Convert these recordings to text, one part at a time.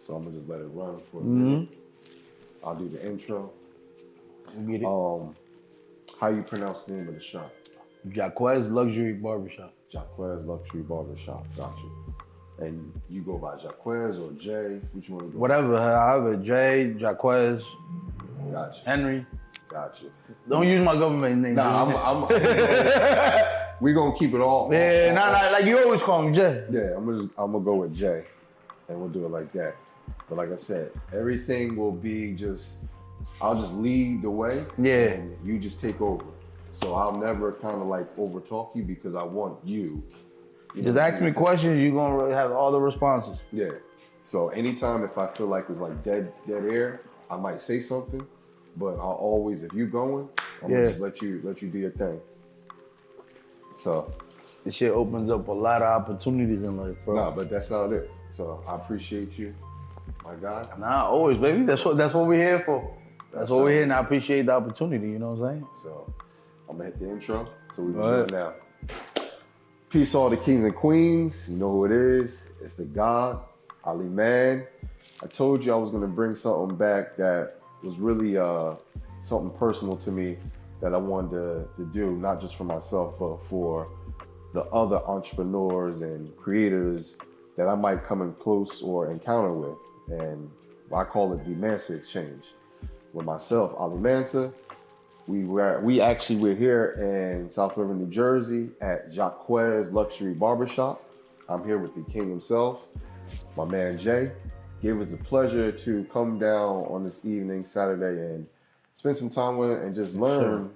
So I'm gonna just let it run for a minute. I'll do the intro. Get it. How you pronounce the name of the shop? Jaquez Luxury Barbershop. Jaquez Luxury Barbershop. Got you. And you go by Jaquez or Jay? Which one? You go Whatever, however, Jay, Jaquez, by? Got you. Henry. Got you. Don't use my government name. Nah, we gonna keep it all. Yeah, like you always call me Jay. Yeah, I'm gonna go with Jay, and we'll do it like that. But like I said, everything will be I'll just lead the way. Yeah. And you just take over. So I'll never kind of like overtalk you because I want you. Just ask me questions, you're gonna really have all the responses. Yeah. So anytime if I feel like it's like dead air, I might say something, but I'll always, if you're going, I'm gonna just let you do your thing. So this shit opens up a lot of opportunities in life, bro. nah, but that's how it is. So I appreciate you, my guy. Nah, always, baby. That's what we're here for. That's what we're here, and I appreciate the opportunity. You know what I'm saying? So I'm gonna hit the intro. So we can do it now. Peace, all the kings and queens. You know who it is. It's the God, Ali Man. I told you I was gonna bring something back that was really something personal to me that I wanted to do, not just for myself, but for the other entrepreneurs and creators that I might come in close or encounter with. And I call it the Mansa Exchange. With myself, Ali Mansa, we're here in South River, New Jersey at Jaquez Luxury Barbershop. I'm here with the king himself, my man Jay. Gave us the pleasure to come down on this evening, Saturday, and spend some time with him and just learn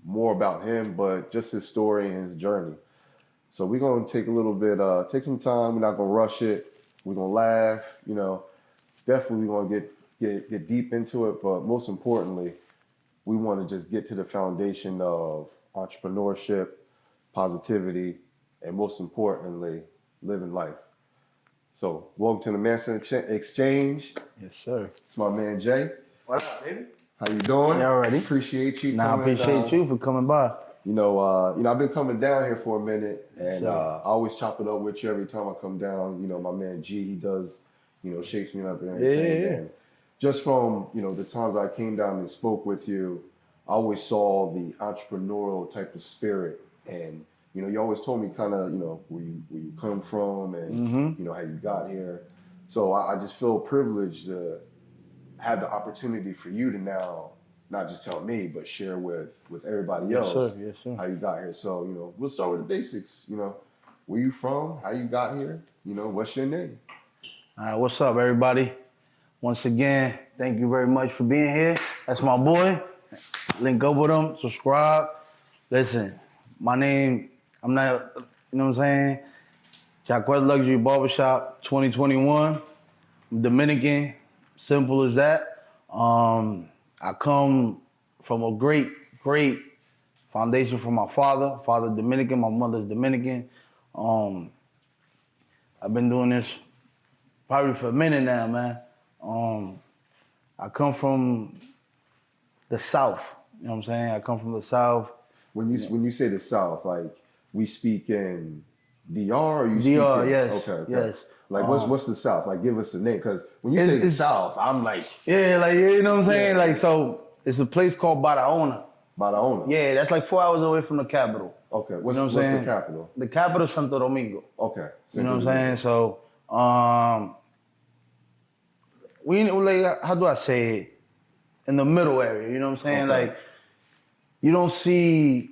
more about him, but just his story and his journey. So we're gonna take a little bit, take some time. We're not gonna rush it. We're gonna laugh. You know, definitely we're gonna get deep into it, but most importantly, we want to just get to the foundation of entrepreneurship, positivity, and most importantly, living life. So, welcome to the Mansa Exchange. Yes, sir. It's my man Jay. What up, baby? How you doing? Yeah, already. Appreciate you. Nah, I appreciate you for coming by. You know, I've been coming down here for a minute, and I always chop it up with you every time I come down. You know, my man G, he does, shapes me up and everything. Yeah. And just from, the times I came down and spoke with you, I always saw the entrepreneurial type of spirit. And, you always told me kind of, where you come from and, how you got here. So I just feel privileged to have the opportunity for you to now, not just tell me, but share with everybody else Yes, sir. how you got here. So, we'll start with the basics. Where you from, how you got here, what's your name? All right, what's up, everybody? Once again, thank you very much for being here. That's my boy. Link up with him, subscribe. Listen, my name, I'm not, you know what I'm saying? Jaquez Luxury Barbershop 2021. I'm Dominican, simple as that. I come from a great foundation from my father Dominican, my mother's Dominican. I've been doing this probably for a minute now, man. I come from the South, you know what I'm saying? I come from the South. When you say the South, like we speak in DR or you DR, speak in, yes. Okay. Yes. Like what's the South? Like give us a name, because when you say the South, I'm like, yeah, like you know what I'm saying? Yeah. Like, so it's a place called Barahona. Barahona. Yeah, that's like 4 hours away from the capital. Okay. You What's know what I'm saying? the capital? The capital is Santo Domingo. Okay. You know what I'm saying? So we like, how do I say it? In the middle area, you know what I'm saying? Okay. Like, you don't see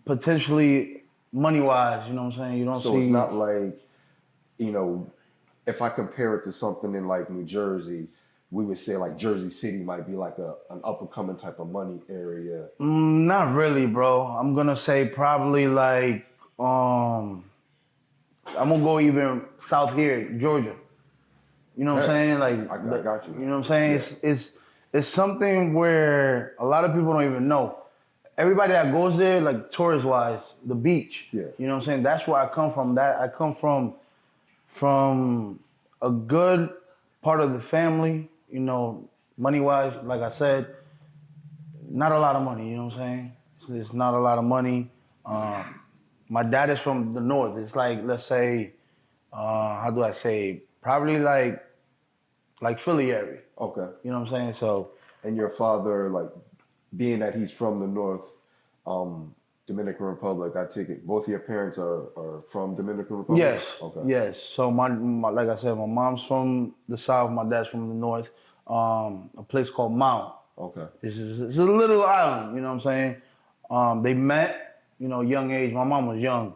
potentially money-wise, you know what I'm saying? You don't see. So it's not like, if I compare it to something in like New Jersey, we would say like Jersey City might be like an up-and-coming type of money area. Not really, bro. I'm gonna say probably like, I'm gonna go even south here, Georgia. You know what I'm saying? Like, I got you. You know what I'm saying? Yeah. It's something where a lot of people don't even know. Everybody that goes there, like tourist-wise, the beach. Yeah. You know what I'm saying? That's where I come from. I come from a good part of the family, money-wise, like I said, not a lot of money, you know what I'm saying? It's not a lot of money. My dad is from the north. It's like, let's say, how do I say, probably like like Philly area. Okay. You know what I'm saying? So. And your father, like, being that he's from the North, Dominican Republic, I take it both of your parents are from Dominican Republic? Yes. Okay. Yes. So my like I said, my mom's from the South, my dad's from the North. A place called Mount. Okay. It's a little island, you know what I'm saying? They met, young age. My mom was young.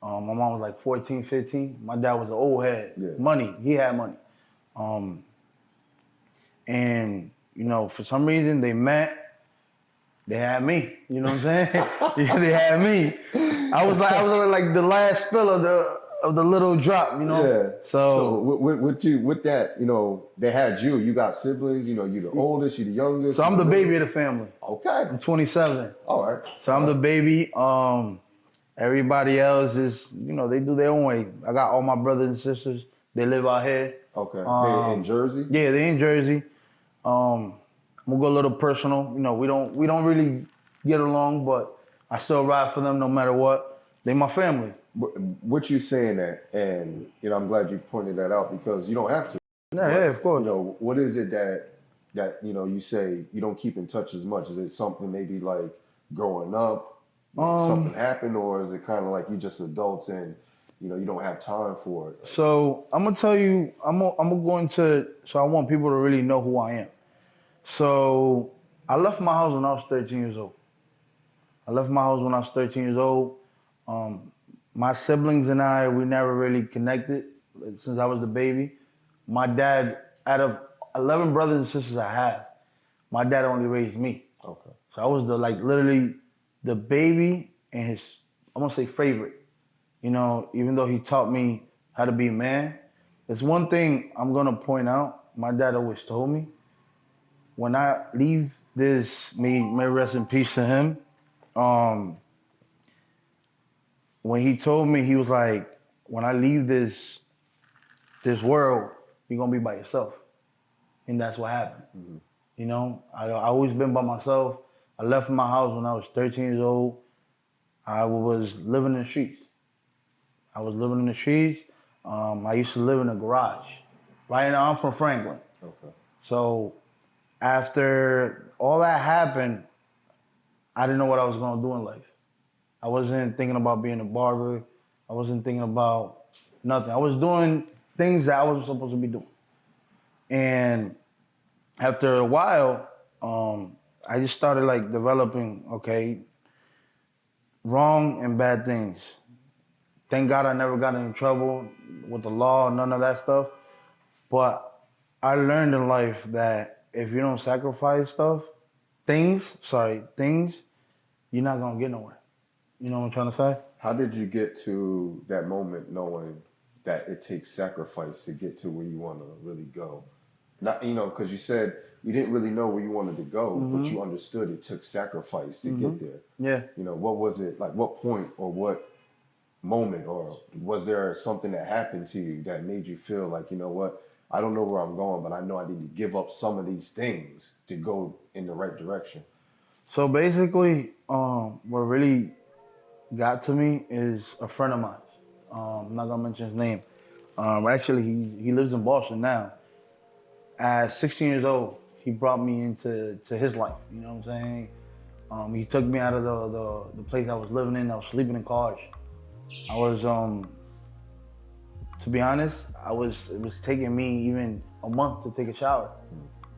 My mom was like 14, 15. My dad was an old head. Yeah. Money. He had money. And, for some reason they met. They had me. You know what I'm saying? Yeah, they had me. I was like the last spill of the little drop, Yeah. So with that, they had you. You got siblings. You the oldest. You the youngest. So I'm the baby of the family. Okay. I'm 27. All right. So I'm the baby. Everybody else is, they do their own way. I got all my brothers and sisters. They live out here. Okay. They in Jersey? Yeah, they in Jersey. I'm gonna go a little personal. We don't really get along, but I still ride for them no matter what. They my family. What you saying that, and I'm glad you pointed that out because you don't have to. Yeah, of course. What is it that you say you don't keep in touch as much? Is it something maybe like growing up, something happened, or is it kind of like you just adults and you don't have time for it? So I'm gonna tell you, so I want people to really know who I am. So I left my house when I was 13 years old. My siblings and I, we never really connected since I was the baby. My dad, out of 11 brothers and sisters I have, my dad only raised me. Okay. So I was literally the baby and his, I'm gonna say favorite. Even though he taught me how to be a man. There's one thing I'm gonna point out, my dad always told me, when I leave this, may rest in peace to him. When he told me, he was like, when I leave this world, you're gonna be by yourself. And that's what happened. Mm-hmm. I always been by myself. I left my house when I was 13 years old. I was living in the streets. I used to live in a garage. Right now, I'm from Franklin. Okay. So after all that happened, I didn't know what I was going to do in life. I wasn't thinking about being a barber. I wasn't thinking about nothing. I was doing things that I wasn't supposed to be doing. And after a while, I just started developing, wrong and bad things. Thank God I never got in trouble with the law, none of that stuff. But I learned in life that if you don't sacrifice things, you're not gonna get nowhere. You know what I'm trying to say? How did you get to that moment knowing that it takes sacrifice to get to where you want to really go? Not, because you said you didn't really know where you wanted to go, mm-hmm. but you understood it took sacrifice to mm-hmm. get there. Yeah. What was it like? What point or what moment, or was there something that happened to you that made you feel like, what? I don't know where I'm going, but I know I need to give up some of these things to go in the right direction. So basically, what really got to me is a friend of mine. I'm not gonna mention his name. Actually, he lives in Boston now. At 16 years old, he brought me into his life. You know what I'm saying? He took me out of the place I was living in. I was sleeping in cars. I was, to be honest, it was taking me even a month to take a shower.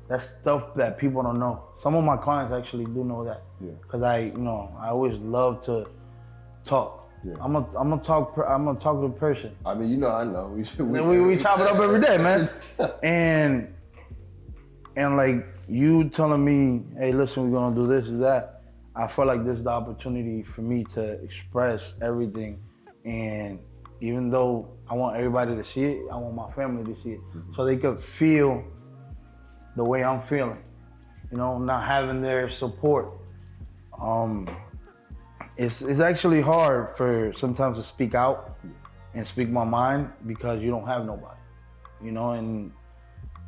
That's stuff that people don't know. Some of my clients actually do know that. Yeah. Cause I always love to talk. Yeah. I'm a talkative person. I mean, I know. We chop it up every day, man. and like you telling me, hey, listen, we're gonna do this or that. I felt like this is the opportunity for me to express everything. And even though I want everybody to see it, I want my family to see it. Mm-hmm. So they could feel the way I'm feeling, not having their support. It's actually hard for sometimes to speak out and speak my mind because you don't have nobody, and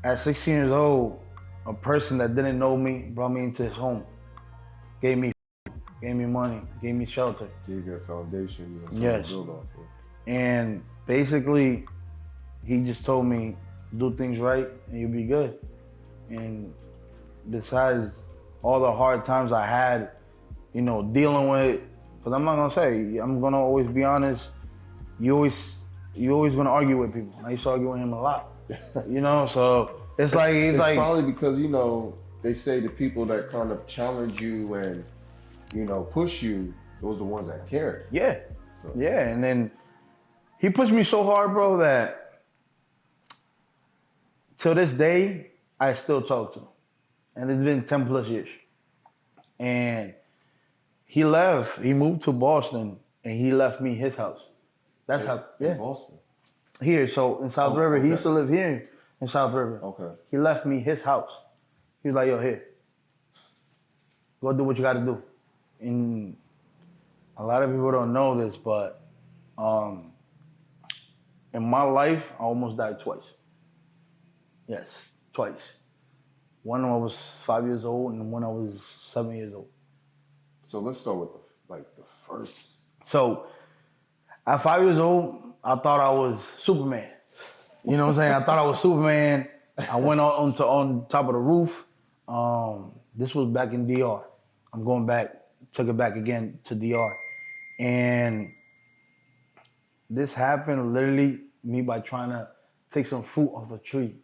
at 16 years old, a person that didn't know me brought me into his home, gave me money, gave me shelter. Gave you a foundation, yes. to build off of. And basically, he just told me, do things right, and you'll be good. And besides all the hard times I had, dealing with, because I'm not gonna say, I'm gonna always be honest. You always gonna argue with people. I used to argue with him a lot. So it's like probably because they say the people that kind of challenge you and push you, those are the ones that care. Yeah, so. Yeah, and then he pushed me so hard, bro, that till this day I still talk to him, and it's been 10 plus years. And he left. He moved to Boston, and he left me his house. That's how. Yeah. In Boston. Here, so in South River, okay. He used to live here in South River. Okay. He left me his house. He was like, "Yo, here, go do what you got to do." And a lot of people don't know this, but in my life, I almost died twice. Yes, twice. One when I was 5 years old, and one I was 7 years old. So let's start with the first. So at 5 years old, I thought I was Superman. You know what I'm saying? I thought I was Superman. I went on top of the roof. This was back in DR. I'm going back, took it back again to DR. And this happened literally me by trying to take some fruit off a tree.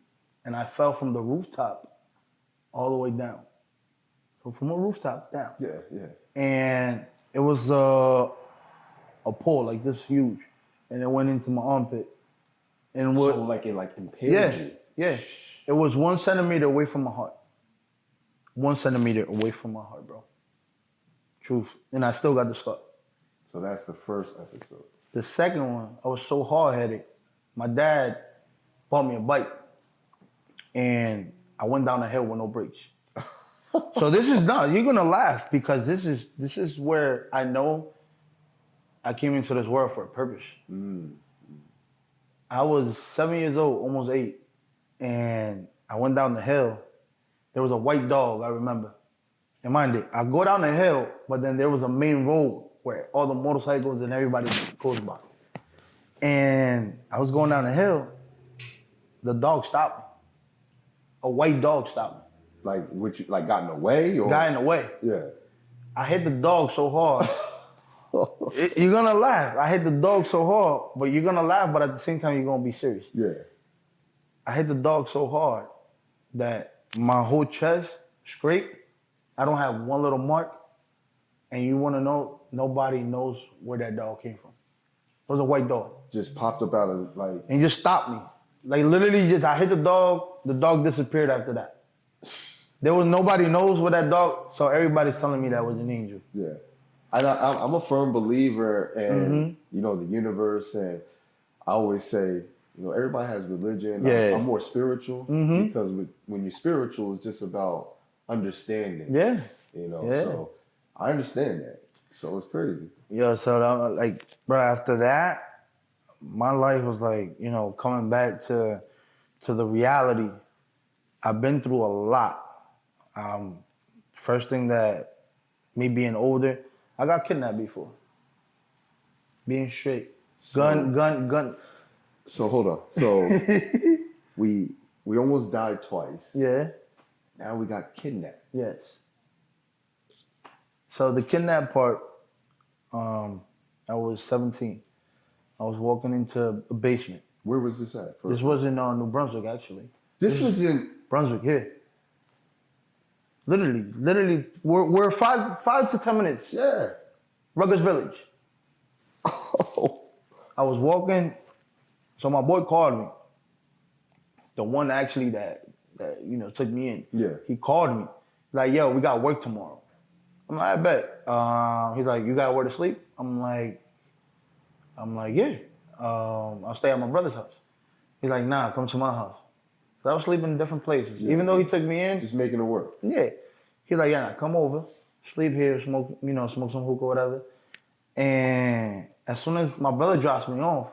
And I fell from the rooftop all the way down. So from a rooftop down. Yeah. And it was a pole like this huge. And it went into my armpit. And so like it impaled you? Yeah. It was 1 centimeter away from my heart. 1 centimeter away from my heart, bro. Truth. And I still got the scar. So that's the first episode. The second one, I was so hard-headed. My dad bought me a bike. And I went down the hill with no brakes. So this is done. You're gonna laugh because this is where I know I came into this world for a purpose. I was 7 years old, almost 8, and I went down the hill. There was a white dog, I remember. And mind it, I go down the hill, but then there was a main road where all the motorcycles and everybody goes by. And I was going down the hill. The dog stopped me. A white dog stopped me. Like got in the way? Or? Got in the way. Yeah. I hit the dog so hard. You're gonna laugh. I hit the dog so hard, but you're gonna laugh, but at the same time, you're gonna be serious. Yeah. I hit the dog so hard that my whole chest scraped. I don't have one little mark. And you wanna know, nobody knows where that dog came from. It was a white dog. Just popped up out of And just stopped me. Literally I hit the dog disappeared after that. There was nobody knows where that dog, so everybody's telling me that was an angel. Yeah. I'm a firm believer in, the universe, and I always say, everybody has religion. Yeah. I'm more spiritual because when you're spiritual, it's just about understanding. Yeah. So I understand that. So it's crazy. Yeah, so bro, after that, my life was coming back to the reality. I've been through a lot. First thing that me being older, I got kidnapped before. Being straight. Gun. So hold on. So we almost died twice. Yeah. Now we got kidnapped. Yes. So the kidnap part, I was 17. I was walking into a basement. Where was this at? This was in New Brunswick, actually. This was in Brunswick, here. Literally, we're 5 to 10 minutes. Yeah. Rutgers Village. Oh. I was walking, so my boy called me. The one actually that took me in. Yeah. He called me. Like, yo, we got work tomorrow. I'm like, I bet. He's like, you got where to sleep? I'm like, yeah. I'll stay at my brother's house. He's like, nah, come to my house. So I was sleeping in different places. Yeah. Even though he took me in. Just making it work. Yeah. He's like, yeah, nah, come over. Sleep here, smoke some hookah, whatever. And as soon as my brother drops me off,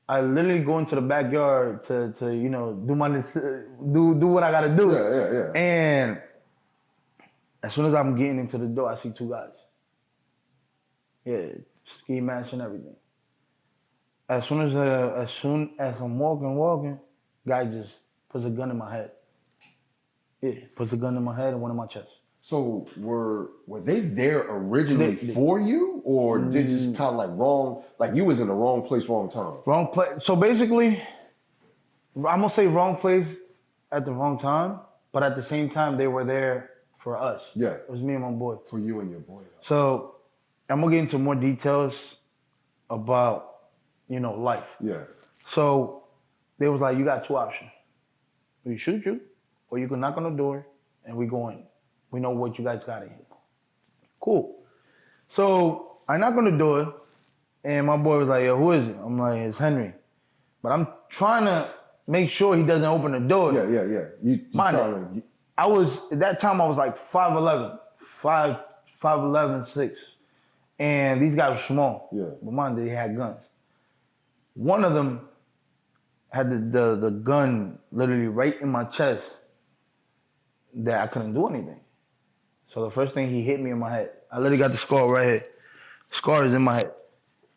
I literally go into the backyard to do what I gotta do. Yeah. And as soon as I'm getting into the door, I see 2 guys. Yeah, ski mask and everything. As soon as I'm walking, Guy just puts a gun in my head. Yeah, puts a gun in my head and one in my chest. So were they there originally for you, or did just kind of like wrong? Like you was in the wrong place, wrong time. Wrong place. So basically, I'm gonna say wrong place at the wrong time, but at the same time, they were there for us. Yeah, it was me and my boy. For you and your boy. So I'm gonna get into more details about life. Yeah. So they was like, you got two options: we shoot you, or you can knock on the door and we go in. We know what you guys got in here. Cool. So I knock on the door, and my boy was like, yo, who is it? I'm like, it's Henry. But I'm trying to make sure he doesn't open the door. Yeah. At that time, I was like 5'11", 5'11", 6. And these guys were small. Yeah. But mind, they had guns. One of them had the gun literally right in my chest that I couldn't do anything. So the first thing, he hit me in my head. I literally got the scar right here. Scar is in my head.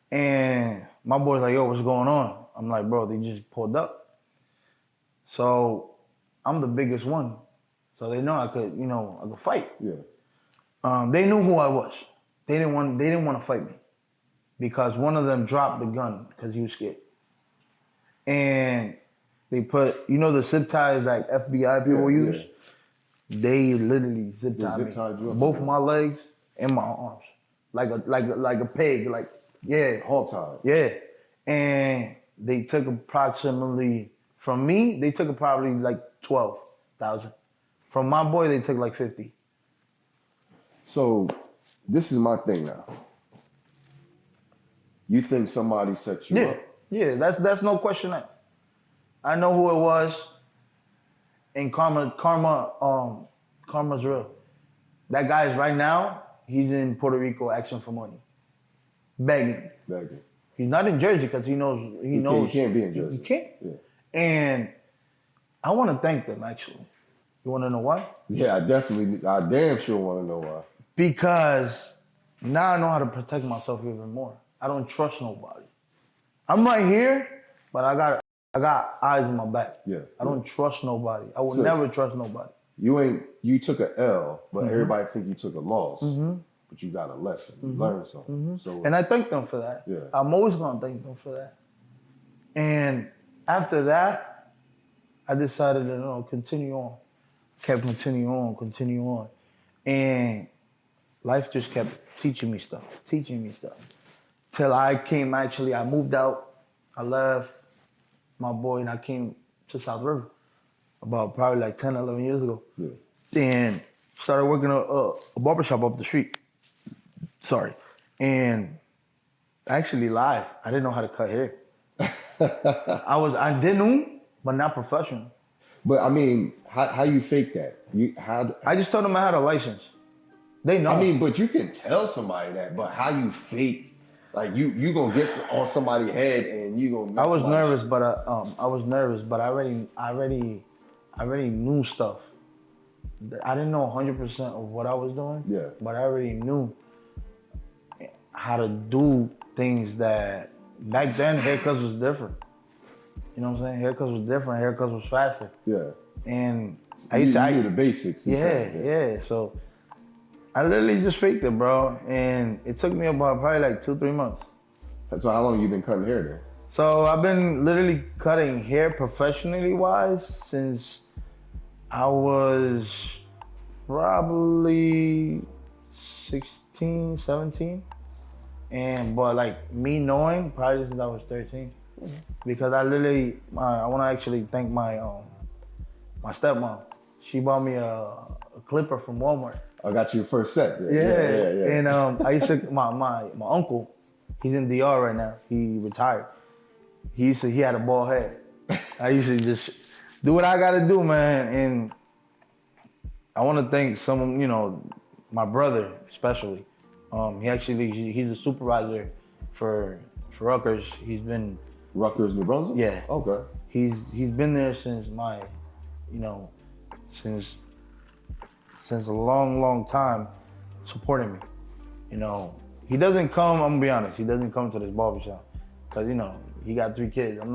And my boy's like, yo, what's going on? I'm like, bro, they just pulled up. So I'm the biggest one. So they know I could fight. Yeah. They knew who I was. They didn't want to fight me because one of them dropped the gun because he was scared. And they put, the zip ties like FBI people use? Yeah. They literally zip tied me. Both my legs and my arms. Like a peg, hog tied. Yeah. And they took approximately, from me, they took probably like 12,000. From my boy, they took like 50. So this is my thing now. You think somebody set you up? Yeah, that's no question. I know who it was. And karma's real. That guy is right now, he's in Puerto Rico asking for money. Begging. He's not in Jersey because he knows. He can't be in Jersey. He can't. Yeah. And I want to thank them, actually. You want to know why? Yeah, I damn sure want to know why. Because now I know how to protect myself even more. I don't trust nobody. I'm right here, but I got eyes in my back. Yeah. I don't trust nobody. I would never trust nobody. You took an L, but everybody think you took a loss. But you got a lesson. You learned something. So, and I thank them for that. Yeah. I'm always gonna thank them for that. And after that, I decided to continue on. Kept continue on. And life just kept teaching me stuff. Till I moved out. I left my boy and I came to South River about probably like 10, 11 years ago. Yeah. And started working a barbershop up the street. Sorry. And I actually lied. I didn't know how to cut hair. I didn't, but not professional. But I mean, how you fake that? I just told them I had a license. They know. I mean, but you can tell somebody that, but how you fake? Like you gonna get on somebody's head and you gonna. I was nervous, but I already knew stuff. I didn't know 100% of what I was doing. Yeah. But I already knew how to do things that back then haircuts was different. You know what I'm saying? Haircuts was different. Haircuts was faster. Yeah. And I knew the basics. Yeah. So I literally just faked it, bro. And it took me about probably like 2-3 months. So how long you been cutting hair then? So I've been literally cutting hair professionally wise since I was probably 16, 17. But like me knowing, probably since I was 13. Because I want to actually thank my stepmom. She bought me a clipper from Walmart. I got your first set. Yeah. And I used to, my uncle, he's in DR right now. He retired. He had a bald head. I used to just do what I got to do, man. And I want to thank my brother especially. He's a supervisor for Rutgers. He's been Rutgers, New Brunswick? Yeah. Okay. He's been there since since a long time, supporting me. He doesn't come. I'm gonna be honest. He doesn't come to this barbershop because he got 3 kids. I'm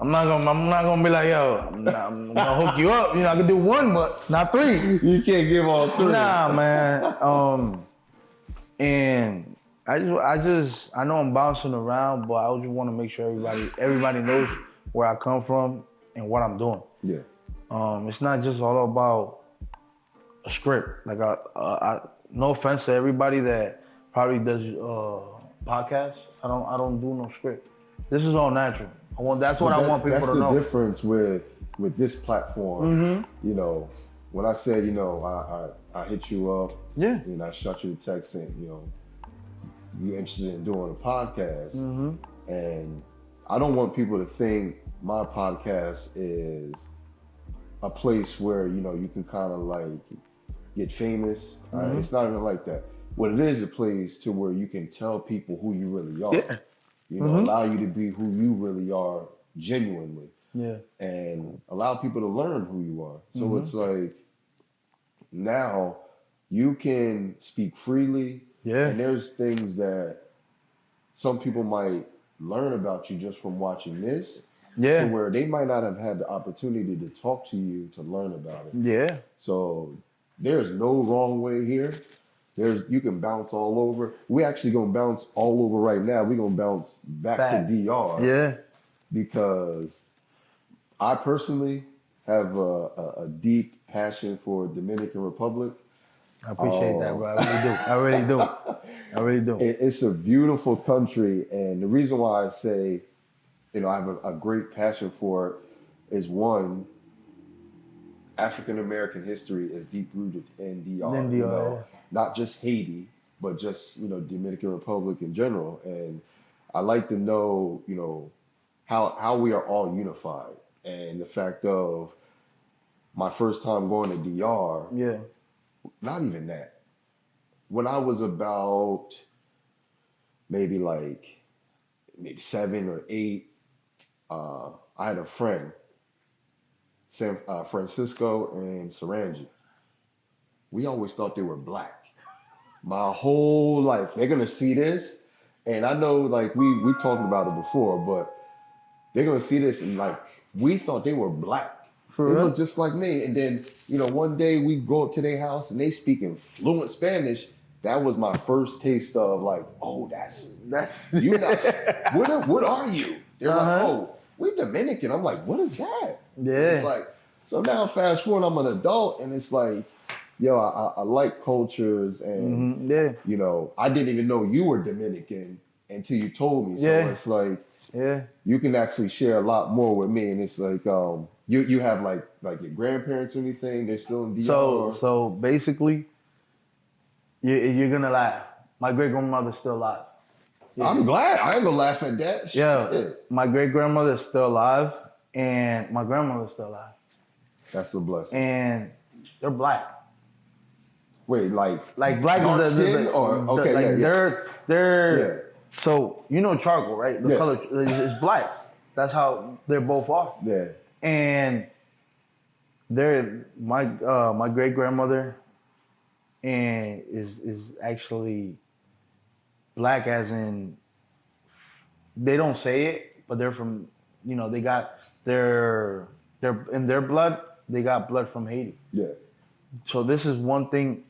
I'm not gonna be like, yo, I'm gonna hook you up. You know, I can do one, but not three. You can't give all three. Nah, man. And I know I'm bouncing around, but I just want to make sure everybody knows where I come from and what I'm doing. Yeah. It's not just all about a script. Like, no offense to everybody that probably does podcasts. I don't do no script. This is all natural. That's what I want people to know. That's the difference with this platform. Mm-hmm. You know, when I said, you know, I hit you up. Yeah. And I shot you a text saying, you know, you interested in doing a podcast. Mm-hmm. And I don't want people to think my podcast is a place where, you know, you can kind of like get famous. Mm-hmm. It's not even like that. What it is a place to where you can tell people who you really are. Yeah. You know, allow you to be who you really are genuinely. Yeah. And allow people to learn who you are. So it's like now you can speak freely. Yeah. And there's things that some people might learn about you just from watching this. Yeah. To where they might not have had the opportunity to talk to you to learn about it. Yeah. So there's no wrong way here. You can bounce all over. We actually gonna bounce all over right now. We're gonna bounce back to DR. Yeah. Because I personally have a deep passion for Dominican Republic. I appreciate that, bro. I really do. It's a beautiful country, and the reason why I say, you know, I have a great passion for it is one, African American history is deep rooted in DR. In DR, you know, not just Haiti, but just, you know, Dominican Republic in general. And I like to know, you know, how we are all unified, and the fact of my first time going to DR. Yeah. Not even that. When I was about maybe 7 or 8, I had a friend, Francisco and Sarangi. We always thought they were black. My whole life, they're gonna see this, and I know like we talked about it before, but they're gonna see this and like we thought they were black. For they real? look just like me. And then, you know, one day we go up to their house and they speaking fluent Spanish. That was my first taste of like, oh, that's you not. What are you? They're like, oh, we're Dominican. I'm like, what is that? Yeah. And it's like, so now fast forward, I'm an adult, and it's like, yo, I like cultures, and you know, I didn't even know you were Dominican until you told me. So it's like, you can actually share a lot more with me, and it's like, you have like your grandparents or anything? They're still in DR? So basically, you're gonna laugh. My great grandmother's still alive. Yeah. I'm glad. I ain't gonna laugh at that. Yeah, my great grandmother is still alive, and my grandmother's still alive. That's a blessing. And they're black. Wait, like black dark skin or okay, like they're so you know charcoal, right? The color is black. That's how they both are. Yeah. And they're my great grandmother and is actually black, as in they don't say it, but they're from, you know, they got they're in their blood, they got blood from Haiti. Yeah. So this is one thing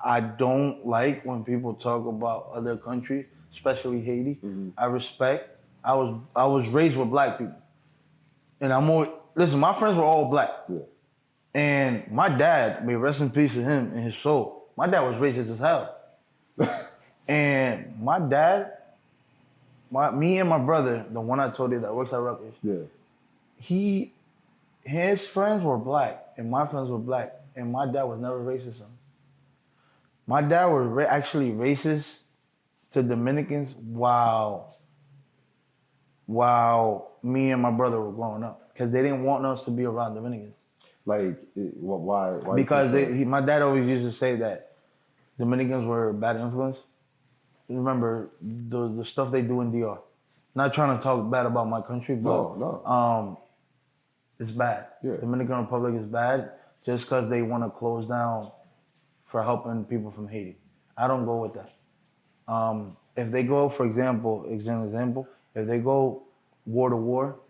I don't like when people talk about other countries, especially Haiti. Mm-hmm. I respect. I was raised with black people, and I'm always listen. My friends were all black, and my dad, may rest in peace to him and his soul. My dad was racist as hell, and my dad, me and my brother, the one I told you that works at Rutgers, his friends were black, and my friends were black, and my dad was never racist. My dad was actually racist to Dominicans while me and my brother were growing up, because they didn't want us to be around Dominicans. Like, why? Because my dad always used to say that Dominicans were a bad influence. Remember the stuff they do in DR. Not trying to talk bad about my country, but it's bad. Yeah. Dominican Republic is bad just because they want to close down for helping people from Haiti. I don't go with that. If they go, for example, if they go war to war,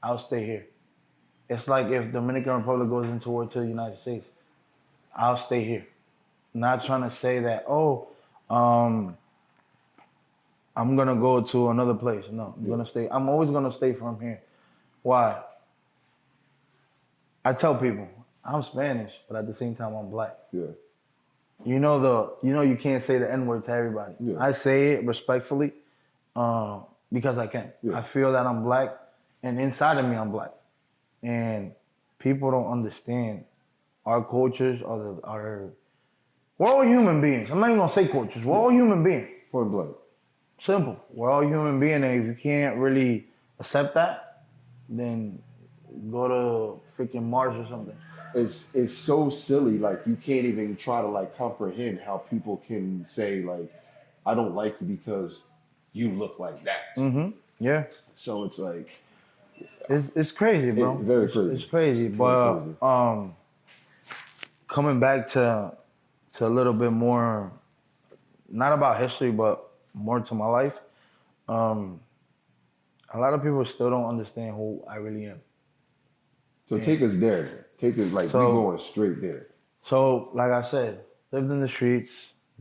I'll stay here. It's like if Dominican Republic goes into war to the United States, I'll stay here. Not trying to say that, I'm gonna go to another place. No, I'm gonna stay. I'm always gonna stay from here. Why? I tell people I'm Spanish, but at the same time I'm black. Yeah. You can't say the N-word to everybody. Yeah. I say it respectfully, because I can. Yeah. I feel that I'm black, and inside of me I'm black, and people don't understand our cultures we're all human beings. I'm not even gonna say cultures. We're all human beings. Point blank. Simple. We're all human beings, and if you can't really accept that, then go to freaking Mars or something. It's so silly. Like you can't even try to like comprehend how people can say like, I don't like you because you look like that. Mm-hmm. Yeah. So it's like, it's crazy, bro. It's very crazy. It's crazy, but coming back to a little bit more, not about history, but more to my life. A lot of people still don't understand who I really am. So take us there. Take us like we going straight there. So, like I said, lived in the streets,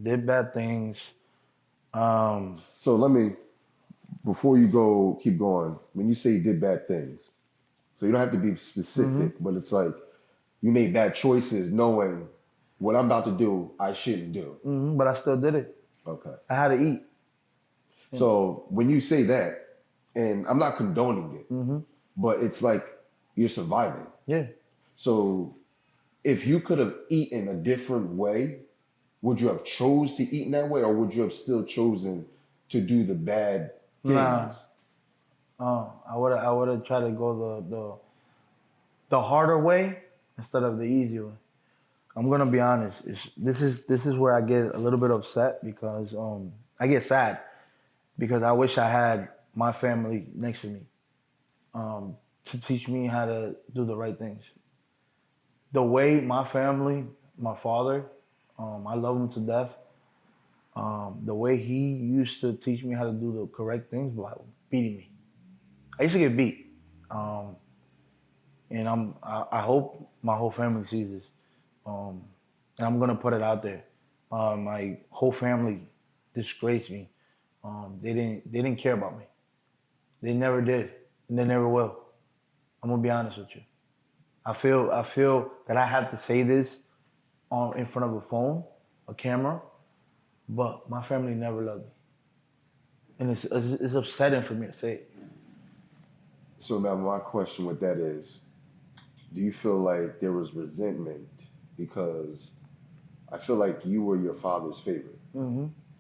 did bad things. So let me, before you keep going, when you say you did bad things, so you don't have to be specific, but it's like you made bad choices knowing what I'm about to do, I shouldn't do. But I still did it. Okay. I had to eat. So when you say that, and I'm not condoning it, but it's like you're surviving. Yeah. So if you could have eaten a different way, would you have chose to eat in that way, or would you have still chosen to do the bad things? Nah. I would have tried to go the harder way instead of the easy way. I'm gonna be honest. This is where I get a little bit upset because I get sad because I wish I had my family next to me to teach me how to do the right things. The way my family, my father, I love him to death. The way he used to teach me how to do the correct things, like beating me. I used to get beat, and I hope my whole family sees this. And I'm gonna put it out there. My whole family disgraced me. They didn't care about me. They never did, and they never will. I'm gonna be honest with you. I feel that I have to say this in front of a phone, a camera, but my family never loved me, and it's upsetting for me to say it. So now my question with that is, do you feel like there was resentment because I feel like you were your father's favorite?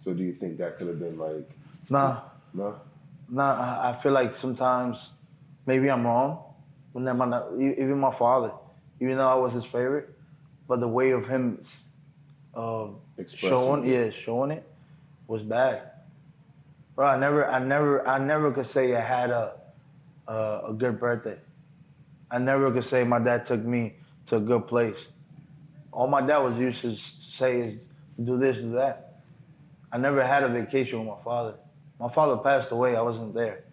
So do you think that could have been like? Nah. No. Nah. I feel like sometimes maybe I'm wrong. Even my father, even though I was his favorite, but the way of him showing it was bad. Bro, I never could say I had a good birthday. I never could say my dad took me to a good place. All my dad was used to say is do this, do that. I never had a vacation with my father. My father passed away, I wasn't there.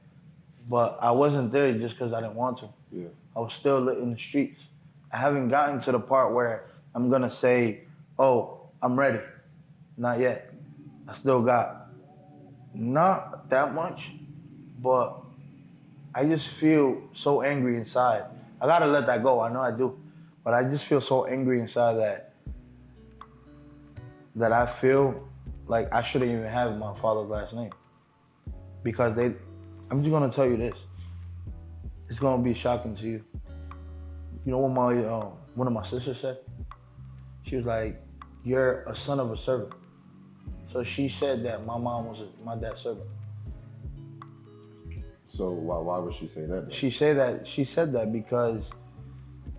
But I wasn't there just because I didn't want to. Yeah. I was still in the streets. I haven't gotten to the part where I'm gonna say, oh, I'm ready. Not yet. I still got not that much, but I just feel so angry inside. I gotta let that go, I know I do. But I just feel so angry inside that I feel like I shouldn't even have my father's last name. Because I'm just gonna tell you this. It's gonna be shocking to you. You know what one of my sisters said? She was like, "You're a son of a servant." So she said that my mom was my dad's servant. So why would she say that? Then? She said that because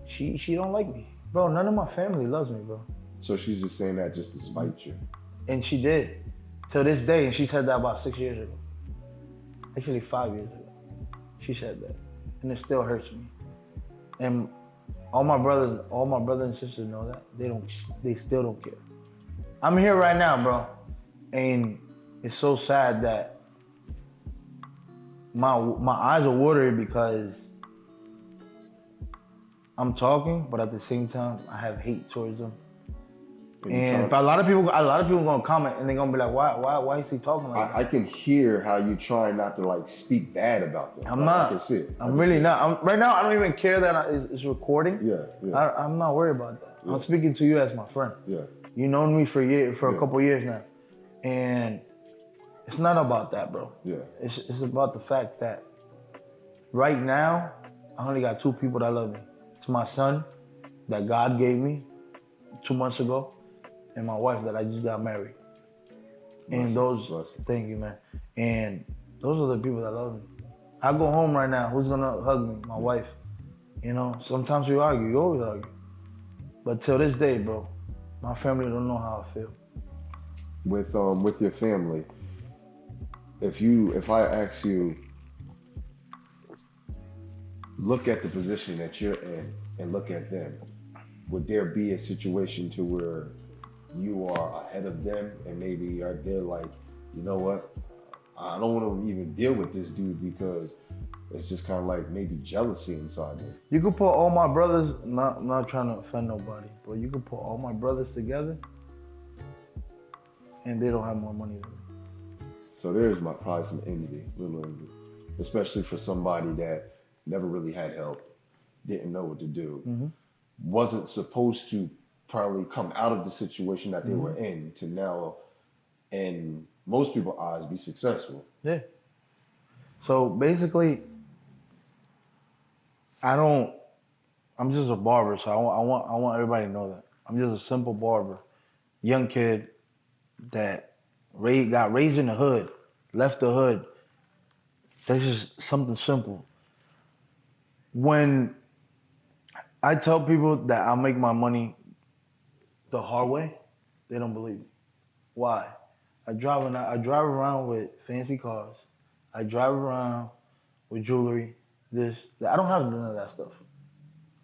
she don't like me, bro. None of my family loves me, bro. So she's just saying that just to spite you. And she did, till this day. And she said that about 6 years ago. Actually, 5 years ago. She said that, and it still hurts me. And all my brothers and sisters know that. They still don't care. I'm here right now, bro, and it's so sad that my eyes are watery because I'm talking, but at the same time, I have hate towards them. And But a lot of people gonna comment and they're gonna be like, why is he talking like that? I can hear how you try not to like speak bad about them. I'm like, not. I can see it. I'm really not. Right now, I don't even care that it's recording. Yeah. I'm not worried about that. Yeah. I'm speaking to you as my friend. Yeah. You known me for a couple years now, and it's not about that, bro. Yeah. It's about the fact that right now, I only got two people that love me. It's my son that God gave me 2 months ago, and my wife that I just got married. And thank you, man. And those are the people that love me. I go home right now, who's gonna hug me? My wife. You know, sometimes we argue, you always argue. But till this day, bro, my family don't know how I feel. With your family, if I ask you, look at the position that you're in and look at them, would there be a situation to where you are ahead of them and maybe they're like, you know what, I don't want to even deal with this dude because it's just kind of like maybe jealousy inside me. You could put all my brothers, not trying to offend nobody, but you could put all my brothers together and they don't have more money than me. So there's probably some envy, little envy, especially for somebody that never really had help, didn't know what to do, wasn't supposed to probably come out of the situation that they were in to now, in most people's eyes, be successful. Yeah. So basically, I'm just a barber, so I want everybody to know that. I'm just a simple barber, young kid that got raised in the hood, left the hood. That's just something simple. When I tell people that I make my money the hard way, they don't believe me. Why? I drive around with fancy cars. I drive around with jewelry. I don't have none of that stuff.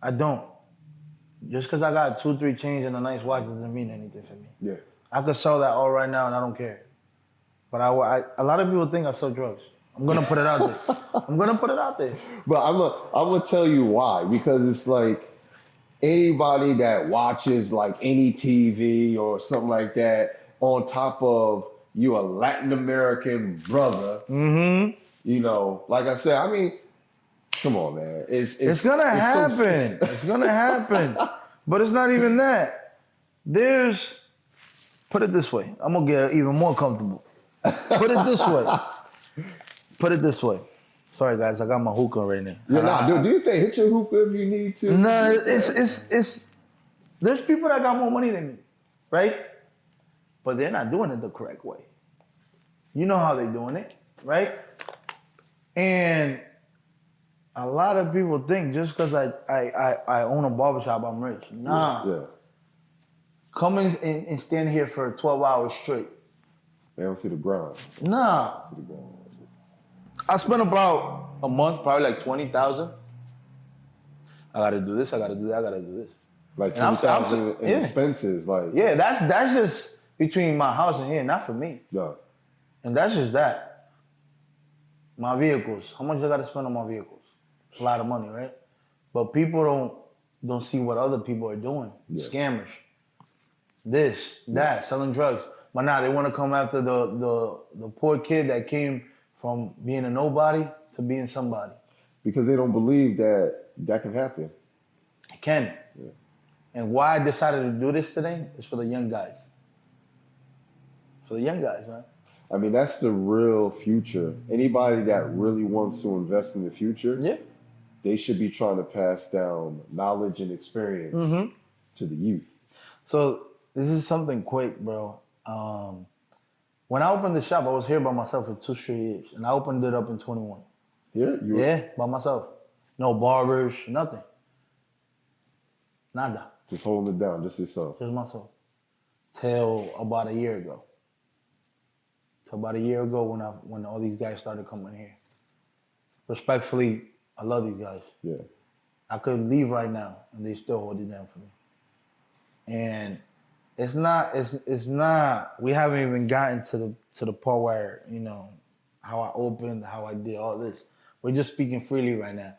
I don't. Just because I got 2-3 chains and a nice watch doesn't mean anything for me. Yeah. I could sell that all right now and I don't care. But a lot of people think I sell drugs. I'm gonna put it out there. But I'm gonna tell you why, because it's like anybody that watches like any TV or something like that, on top of you a Latin American brother, you know, like I said, I mean, come on, man. It's gonna happen. It's gonna happen. But it's not even that. Put it this way. I'm gonna get even more comfortable. Put it this way. Sorry, guys, I got my hookah right now. Yeah, do you think hit your hookah if you need to? No, it's there's people that got more money than me, right? But they're not doing it the correct way. You know how they're doing it, right? And a lot of people think just because I own a barbershop, I'm rich. Nah. Yeah. Come in and stand here for 12 hours straight. They don't see the grind. Nah. I spent about a month, probably like 20,000. I gotta do this, I gotta do that, I gotta do this. Like 20,000 in expenses, like. Yeah, that's just between my house and here, not for me. Yeah. And that's just that. My vehicles, how much I gotta spend on my vehicles? A lot of money, right? But people don't see what other people are doing. Yeah. Scammers. This, that, selling drugs. But now they want to come after the poor kid that came from being a nobody to being somebody. Because they don't believe that can happen. It can. Yeah. And why I decided to do this today is for the young guys. For the young guys, man. I mean, that's the real future. Anybody that really wants to invest in the future, they should be trying to pass down knowledge and experience to the youth. So this is something quick, bro. When I opened the shop, I was here by myself for 2 straight years, and I opened it up in 21. Yeah, by myself. No barbers, nothing. Nada. Just holding it down, just yourself. Just myself. Till about a year ago. When all these guys started coming here. Respectfully, I love these guys. Yeah. I could leave right now, and they still hold it down for me. And it's not. We haven't even gotten to the part where, you know, how I opened, how I did all this. We're just speaking freely right now.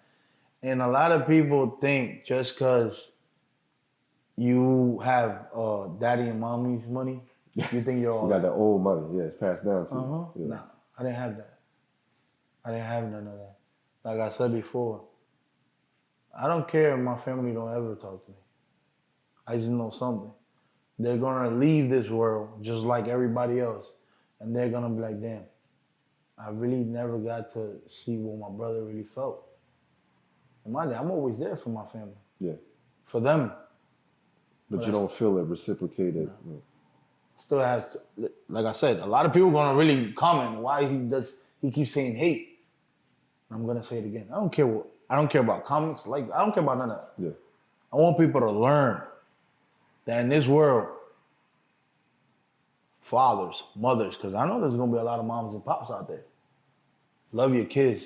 And a lot of people think just because you have daddy and mommy's money, you think you're all You got that old money, yeah, it's passed down to Uh-huh. you. Yeah. Nah, I didn't have that. I didn't have none of that. Like I said before, I don't care if my family don't ever talk to me. I just know something. They're gonna leave this world just like everybody else. And they're gonna be like, damn, I really never got to see what my brother really felt. And I'm always there for my family. Yeah. For them. But you don't feel it reciprocated. No. Still has to, like I said, a lot of people gonna really comment why he keeps saying hate. And I'm gonna say it again. I don't care about comments. Like, I don't care about none of that. Yeah. I want people to learn that in this world, fathers, mothers, because I know there's gonna be a lot of moms and pops out there. Love your kids.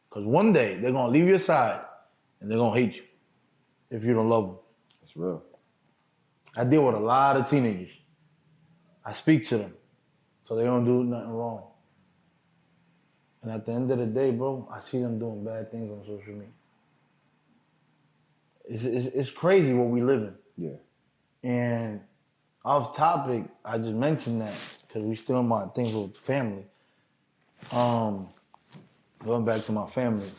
Because one day they're gonna leave your side and they're gonna hate you if you don't love them. That's real. I deal with a lot of teenagers. I speak to them so they don't do nothing wrong. And at the end of the day, bro, I see them doing bad things on social media. It's crazy what we live in. Yeah. And off topic, I just mentioned that because we still in my things with family. Going back to my family,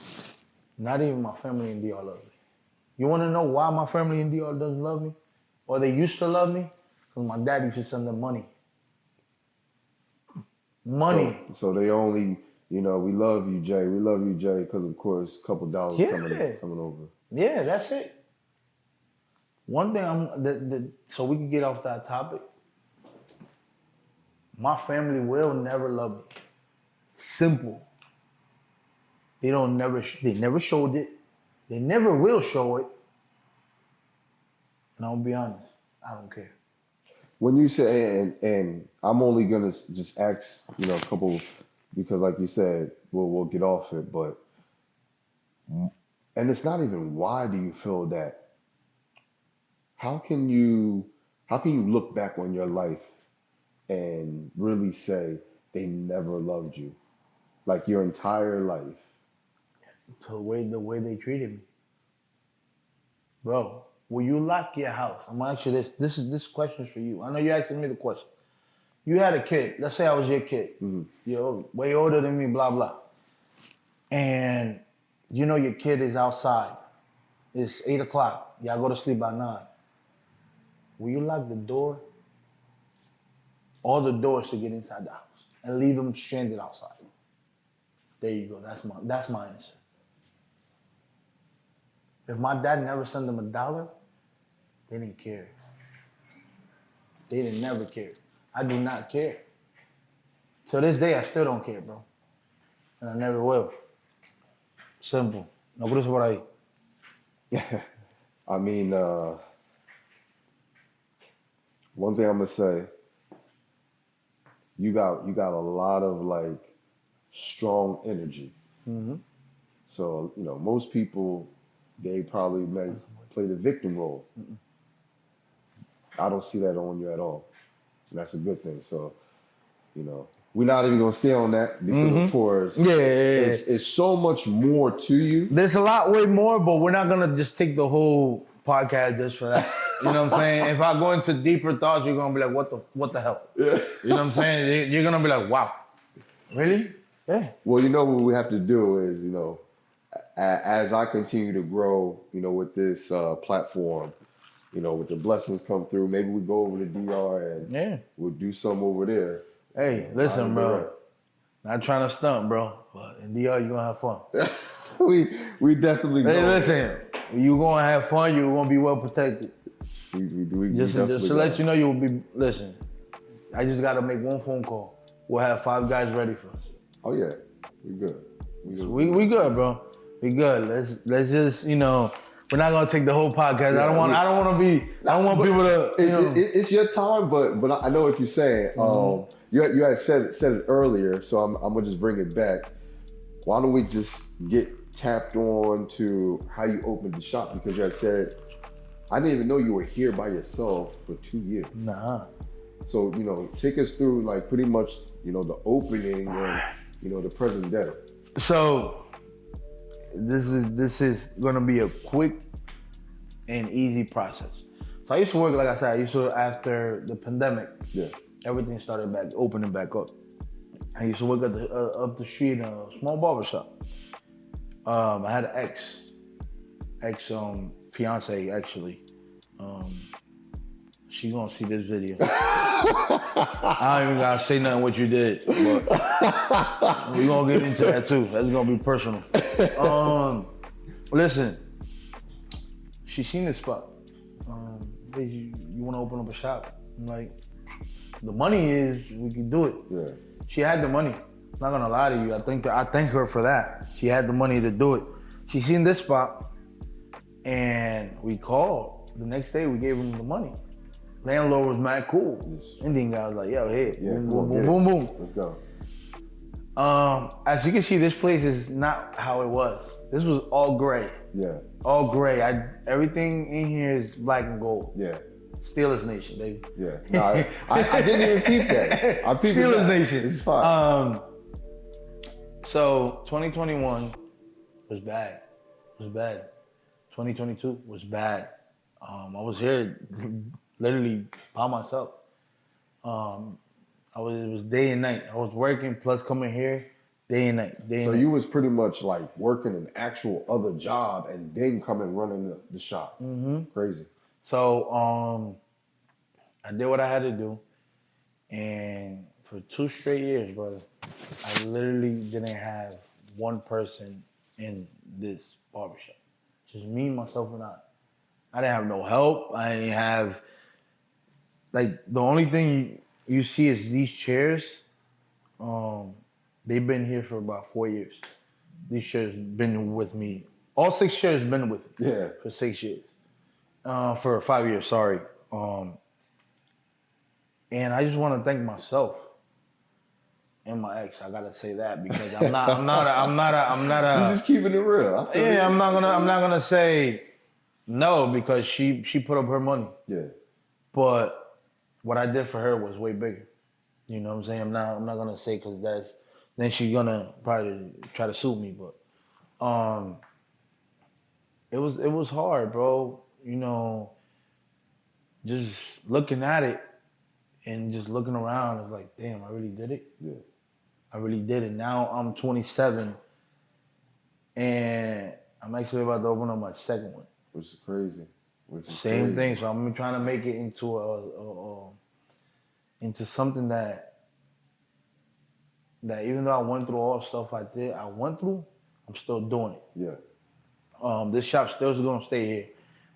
not even my family in DR loves me. You want to know why my family in DR doesn't love me? Or they used to love me? Because my daddy used to send them money. Money. So they only, we love you, Jay. We love you, Jay, because of course, a couple dollars coming over. Yeah, that's it. One thing so we can get off that topic. My family will never love me. Simple. They never showed it. They never will show it. And I'll be honest, I don't care. When you say, and I'm only gonna just ask, a couple, because like you said, we'll get off it, but, and it's not even why do you feel that? How can you look back on your life and really say they never loved you, like your entire life? The way they treated me, bro. Will you lock your house? I'm gonna ask you this. This question's for you. I know you're asking me the question. You had a kid. Let's say I was your kid. Mm-hmm. You're way older than me, blah, blah. And your kid is outside. It's 8 o'clock. Y'all go to sleep by 9. Will you lock the door? All the doors to get inside the house and leave them stranded outside. There you go. That's my answer. If my dad never sent them $1, they didn't care. They didn't never care. I do not care. To this day, I still don't care, bro. And I never will. Simple. No, por eso por ahí. I mean, one thing I'm gonna say, you got a lot of like strong energy. Mm-hmm. So most people, they probably may play the victim role. Mm-mm. I don't see that on you at all. And that's a good thing. So, we're not even going to stay on that because, of course, it's so much more to you. There's a lot way more, but we're not going to just take the whole podcast just for that. You know what I'm saying? If I go into deeper thoughts, you're going to be like, what the hell? Yeah. You know what I'm saying? You're going to be like, wow. Really? Yeah. Well, what we have to do is, as I continue to grow, with this platform, with the blessings come through, maybe we go over to DR and we'll do something over there. Hey, listen, bro. Not trying to stunt, bro, but in DR, you're going to have fun. we definitely Hey, listen, you're going to have fun. You're going to be well protected. Just to let you know, you'll be, listen, I just got to make one phone call. We'll have 5 guys ready for us. Oh, yeah. We good. We good, bro. We good. Let's just, we're not gonna take the whole podcast. Yeah, I don't want people to. It's your time, but I know what you're saying. Mm-hmm. You had said it earlier, so I'm gonna just bring it back. Why don't we just get tapped on to how you opened the shop? Because you had said, I didn't even know you were here by yourself for 2 years. Nah. So take us through like pretty much the opening and the present day. So this is gonna be a quick and easy process. So I used to work, like I said, after the pandemic, everything started opening back up. I used to work at up the street in a small barbershop. I had an ex fiance actually. She gonna see this video. I don't even gotta say nothing what you did, but we gonna get into that too. That's gonna be personal. Listen, she seen this spot. Hey, you wanna open up a shop? I'm like, the money is, we can do it. Yeah. She had the money. I'm not gonna lie to you. I thank her for that. She had the money to do it. She seen this spot, and we called. The next day, we gave him the money. Landlord was mad cool. Indian guy was like, yo, hey, boom, boom. Let's go. As you can see, this place is not how it was. This was all gray. Yeah. All gray. Everything in here is black and gold. Yeah. Steelers Nation, baby. Yeah. No, I didn't even peep that. I peeped Steelers Nation. It's fine. So 2021 was bad. It was bad. 2022 was bad. I was here literally by myself. It was day and night. I was working plus coming here day and night. So you was pretty much like working an actual other job and then coming running the shop. Mm-hmm. Crazy. So I did what I had to do, and for 2 straight years, brother, I literally didn't have one person in this barbershop. Just me, myself, and I. I didn't have no help. I didn't have, like, the only thing you see is these chairs. They've been here for about 4 years. These chairs been with me. All 6 chairs been with me for 6 years. For 5 years, sorry. And I just want to thank myself and my ex. I gotta say that because I'm not a. You're just keeping it real. Yeah, I'm not gonna say no because she put up her money. Yeah. But what I did for her was way bigger. You know what I'm saying? I'm not gonna say because then she's gonna probably try to sue me. But it was hard, bro. You know, just looking at it and just looking around, it's like, damn, I really did it. Yeah. I really did it. Now I'm 27, and I'm actually about to open up my second one. Which is crazy. Same thing. So I'm trying to make it into into something that even though I went through all the stuff I went through, I'm still doing it. Yeah. This shop's still gonna stay here.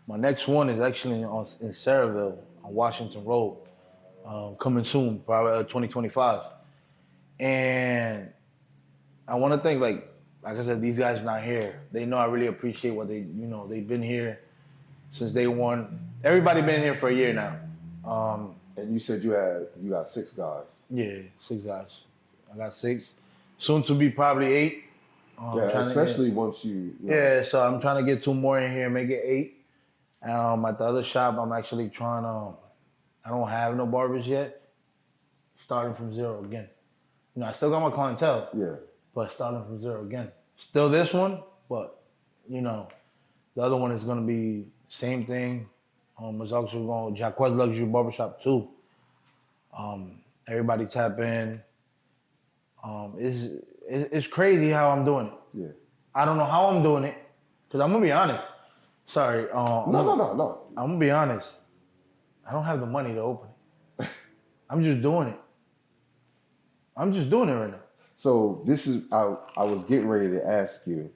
My next one is actually in Saraville on Washington Road. Coming soon, probably 2025. And I want to thank, like I said, these guys not here. They know I really appreciate what they've been here since day one. Everybody been here for a year now. And you said you got 6 guys. Yeah, 6 guys. I got 6. Soon to be probably 8. Especially once you. Yeah, so I'm trying to get 2 more in here, make it 8. At the other shop, I'm actually trying to. I don't have no barbers yet. Starting from 0 again. You know, I still got my clientele. Yeah. But starting from 0 again. Still this one, but you know, the other one is gonna be same thing. It's also going Jaquez Luxury Barbershop too. Everybody tap in. It's crazy how I'm doing it. Yeah. I don't know how I'm doing it, because I'm gonna be honest. Sorry. No. I'm gonna be honest. I don't have the money to open it. I'm just doing it. I'm just doing it right now. So this is, I was getting ready to ask you,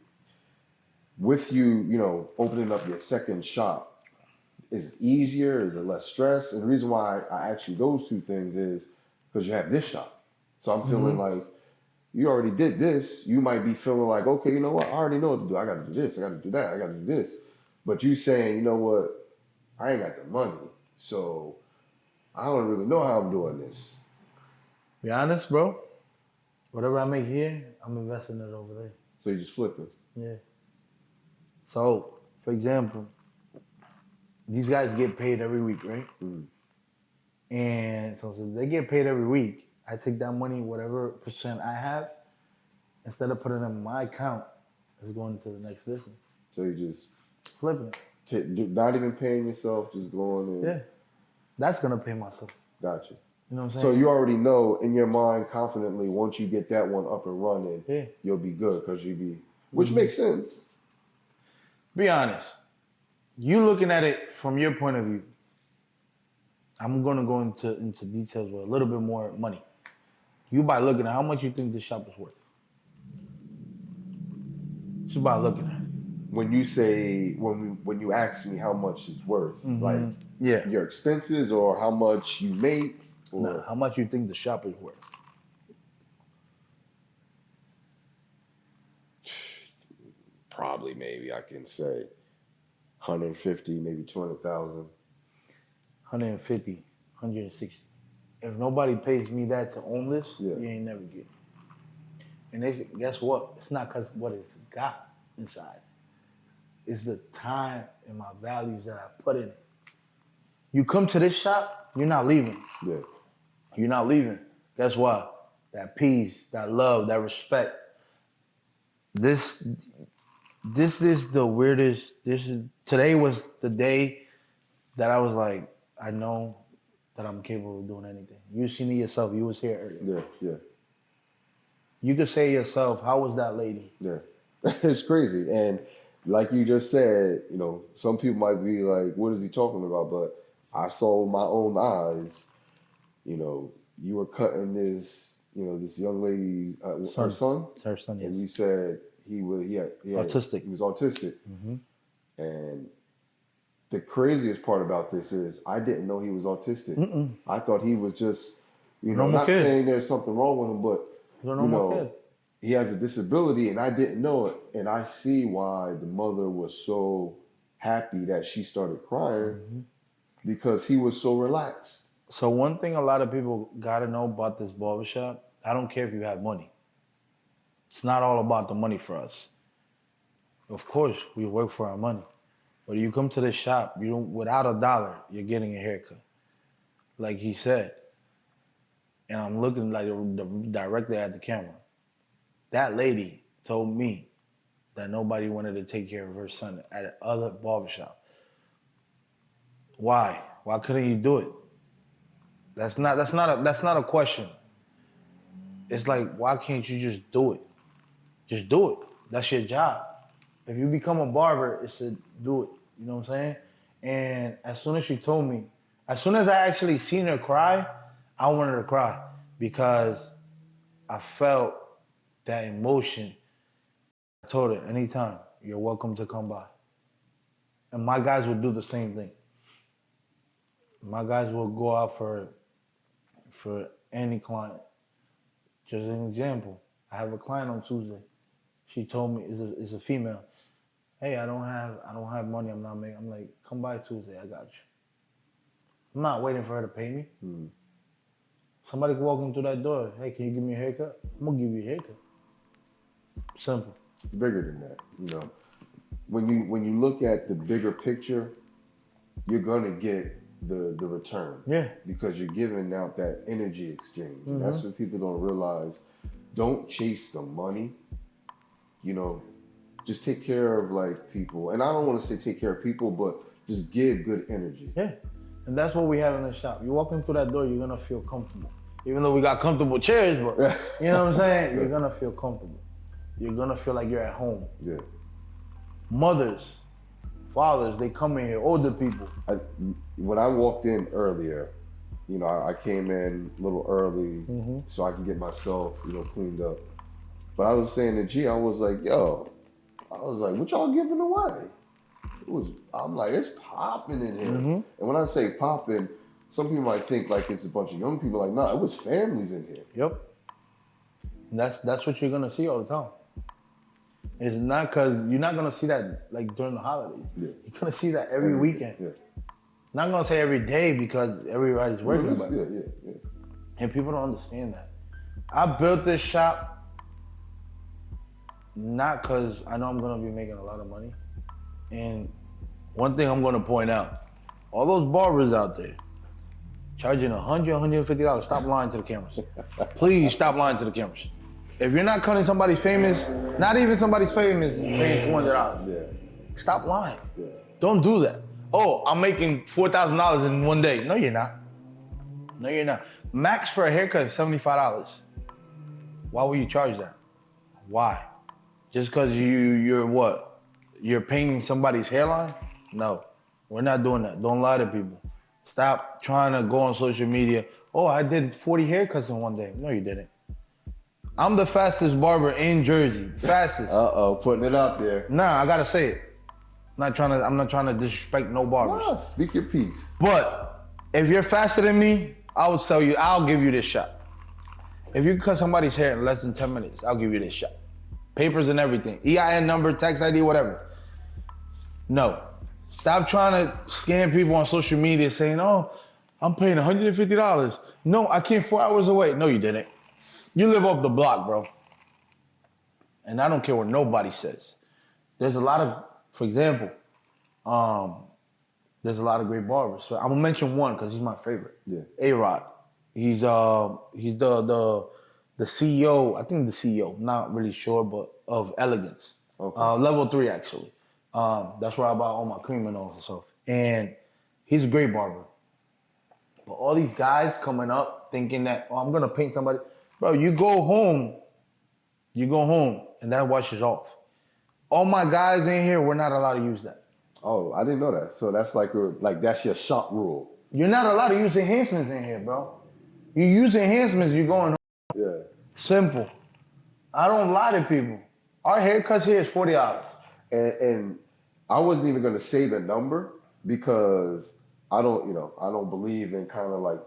with you opening up your second shop, is it easier? Is it less stress? And the reason why I asked you those 2 things is because you have this shop. So I'm feeling like you already did this. You might be feeling like, okay, you know what? I already know what to do. I got to do this. I got to do that. I got to do this. But you saying, you know what? I ain't got the money. So I don't really know how I'm doing this. Be honest, bro. Whatever I make here, I'm investing it over there. So you just flip it? Yeah. So, for example, these guys get paid every week, right? Mm-hmm. And so they get paid every week. I take that money, whatever percent I have, instead of putting it in my account, Let's go into the next business. So you just Flipping it. not even paying yourself, just going in. Yeah. That's going to pay myself. Gotcha. You know what I'm saying? So you already know in your mind confidently once you get that one up and running, Yeah. you'll be good because which makes sense. Be honest. You looking at it from your point of view. I'm going to go into details with a little bit more money. You by looking at how much you think this shop is worth. Just by looking at it. When you say, when you ask me how much it's worth, like your expenses or how much you make? Or No, how much you think the shop is worth? Probably maybe I can say 150, maybe 200,000. 150, 160. If nobody pays me that to own this, you ain't never get it. And guess what? It's not because what it's got inside. It's the time and my values that I put in it. You come to this shop, you're not leaving. Yeah. You're not leaving. Guess what? That peace, that love, that respect. This is the weirdest. Today was the day that I was like, I know that I'm capable of doing anything. You seen it yourself. You was here earlier. Yeah. You could say yourself, how was that lady? Yeah. It's crazy. And like you just said, some people might be like, what is he talking about? But I saw with my own eyes, you were cutting this, this young lady, her son. It's her son, yes. And you said he was autistic. He was autistic. Mm-hmm. And the craziest part about this is I didn't know he was autistic. Mm-mm. I thought he was just, not kid. Saying there's something wrong with him, but kid. He has a disability and I didn't know it. And I see why the mother was so happy that she started crying because he was so relaxed. So one thing a lot of people got to know about this barbershop, I don't care if you have money. It's not all about the money for us. Of course, we work for our money. But you come to this shop, without $1, you're getting a haircut. Like he said. And I'm looking like directly at the camera. That lady told me that nobody wanted to take care of her son at other barbershop. Why? Why couldn't you do it? That's not a question. It's like, why can't you just do it? Just do it. That's your job. If you become a barber, it's to do it. You know what I'm saying? And as soon as she told me, as soon as I actually seen her cry, I wanted to cry because I felt that emotion. I told her, anytime, you're welcome to come by. And my guys would do the same thing. My guys will go out for any client. Just an example, I have a client on Tuesday. She told me, it's a female. Hey, I don't have money. I'm not making. I'm like, come by Tuesday. I got you. I'm not waiting for her to pay me. Somebody can walk in through that door. Hey, can you give me a haircut? I'm gonna give you a haircut. Simple. It's bigger than that. When you look at the bigger picture, you're gonna get the return. Yeah. Because you're giving out that energy exchange. And that's what people don't realize. Don't chase the money. Just take care of people. And I don't want to say take care of people, but just give good energy. Yeah. And that's what we have in the shop. You walk in through that door, you're gonna feel comfortable. Even though we got comfortable chairs, but you know what I'm saying? You're gonna feel comfortable. You're gonna feel like you're at home. Yeah. Mothers, fathers, they come in here, older people. When I walked in earlier, I came in a little early so I can get myself, cleaned up. But I was saying to G, I was like, what y'all giving away? I'm like, it's popping in here. And when I say popping, some people might think like it's a bunch of young people. Like, nah, it was families in here. Yep. And that's what you're gonna see all the time. It's not because you're not gonna see that like during the holidays. Yeah. You're gonna see that every weekend. Yeah. Not gonna say every day because everybody's working. Yeah. And people don't understand that. I built this shop not because I know I'm gonna be making a lot of money. And one thing I'm gonna point out, all those barbers out there charging $100, $150, stop lying to the cameras. Please stop lying to the cameras. If you're not cutting somebody famous, not even somebody's famous, paying $200. Yeah. Stop lying. Yeah. Don't do that. Oh, I'm making $4,000 in one day. No, you're not. No, you're not. Max for a haircut is $75. Why would you charge that? Why? Just because you're what? You're painting somebody's hairline? No, we're not doing that. Don't lie to people. Stop trying to go on social media. Oh, I did 40 haircuts in one day. No, you didn't. I'm the fastest barber in Jersey. Fastest. Putting it out there. Nah, I gotta say it. I'm not trying to disrespect no barbers. Nah, speak your piece. But if you're faster than me, I would tell you, I'll give you this shot. If you cut somebody's hair in less than 10 minutes, I'll give you this shot. Papers and everything. EIN number, tax ID, whatever. No. Stop trying to scam people on social media saying, oh, I'm paying $150. No, I came 4 hours away. No, you didn't. You live up the block, bro. And I don't care what nobody says. There's a lot of, for example, there's a lot of great barbers. So I'm gonna mention one because he's my favorite. Yeah. A-Rod. He's the CEO, I think the CEO, not really sure, but of Elegance. Okay. Level 3 actually. That's where I buy all my cream and all that stuff. And he's a great barber. But all these guys coming up thinking that, oh, I'm gonna paint somebody. Bro, you go home, and that washes off. All my guys in here, we're not allowed to use that. Oh, I didn't know that. So that's like that's your shop rule. You're not allowed to use enhancements in here, bro. You use enhancements, you're going home. Yeah. Simple. I don't lie to people. Our haircuts here is $40. And I wasn't even gonna say the number because I don't believe in kind of like,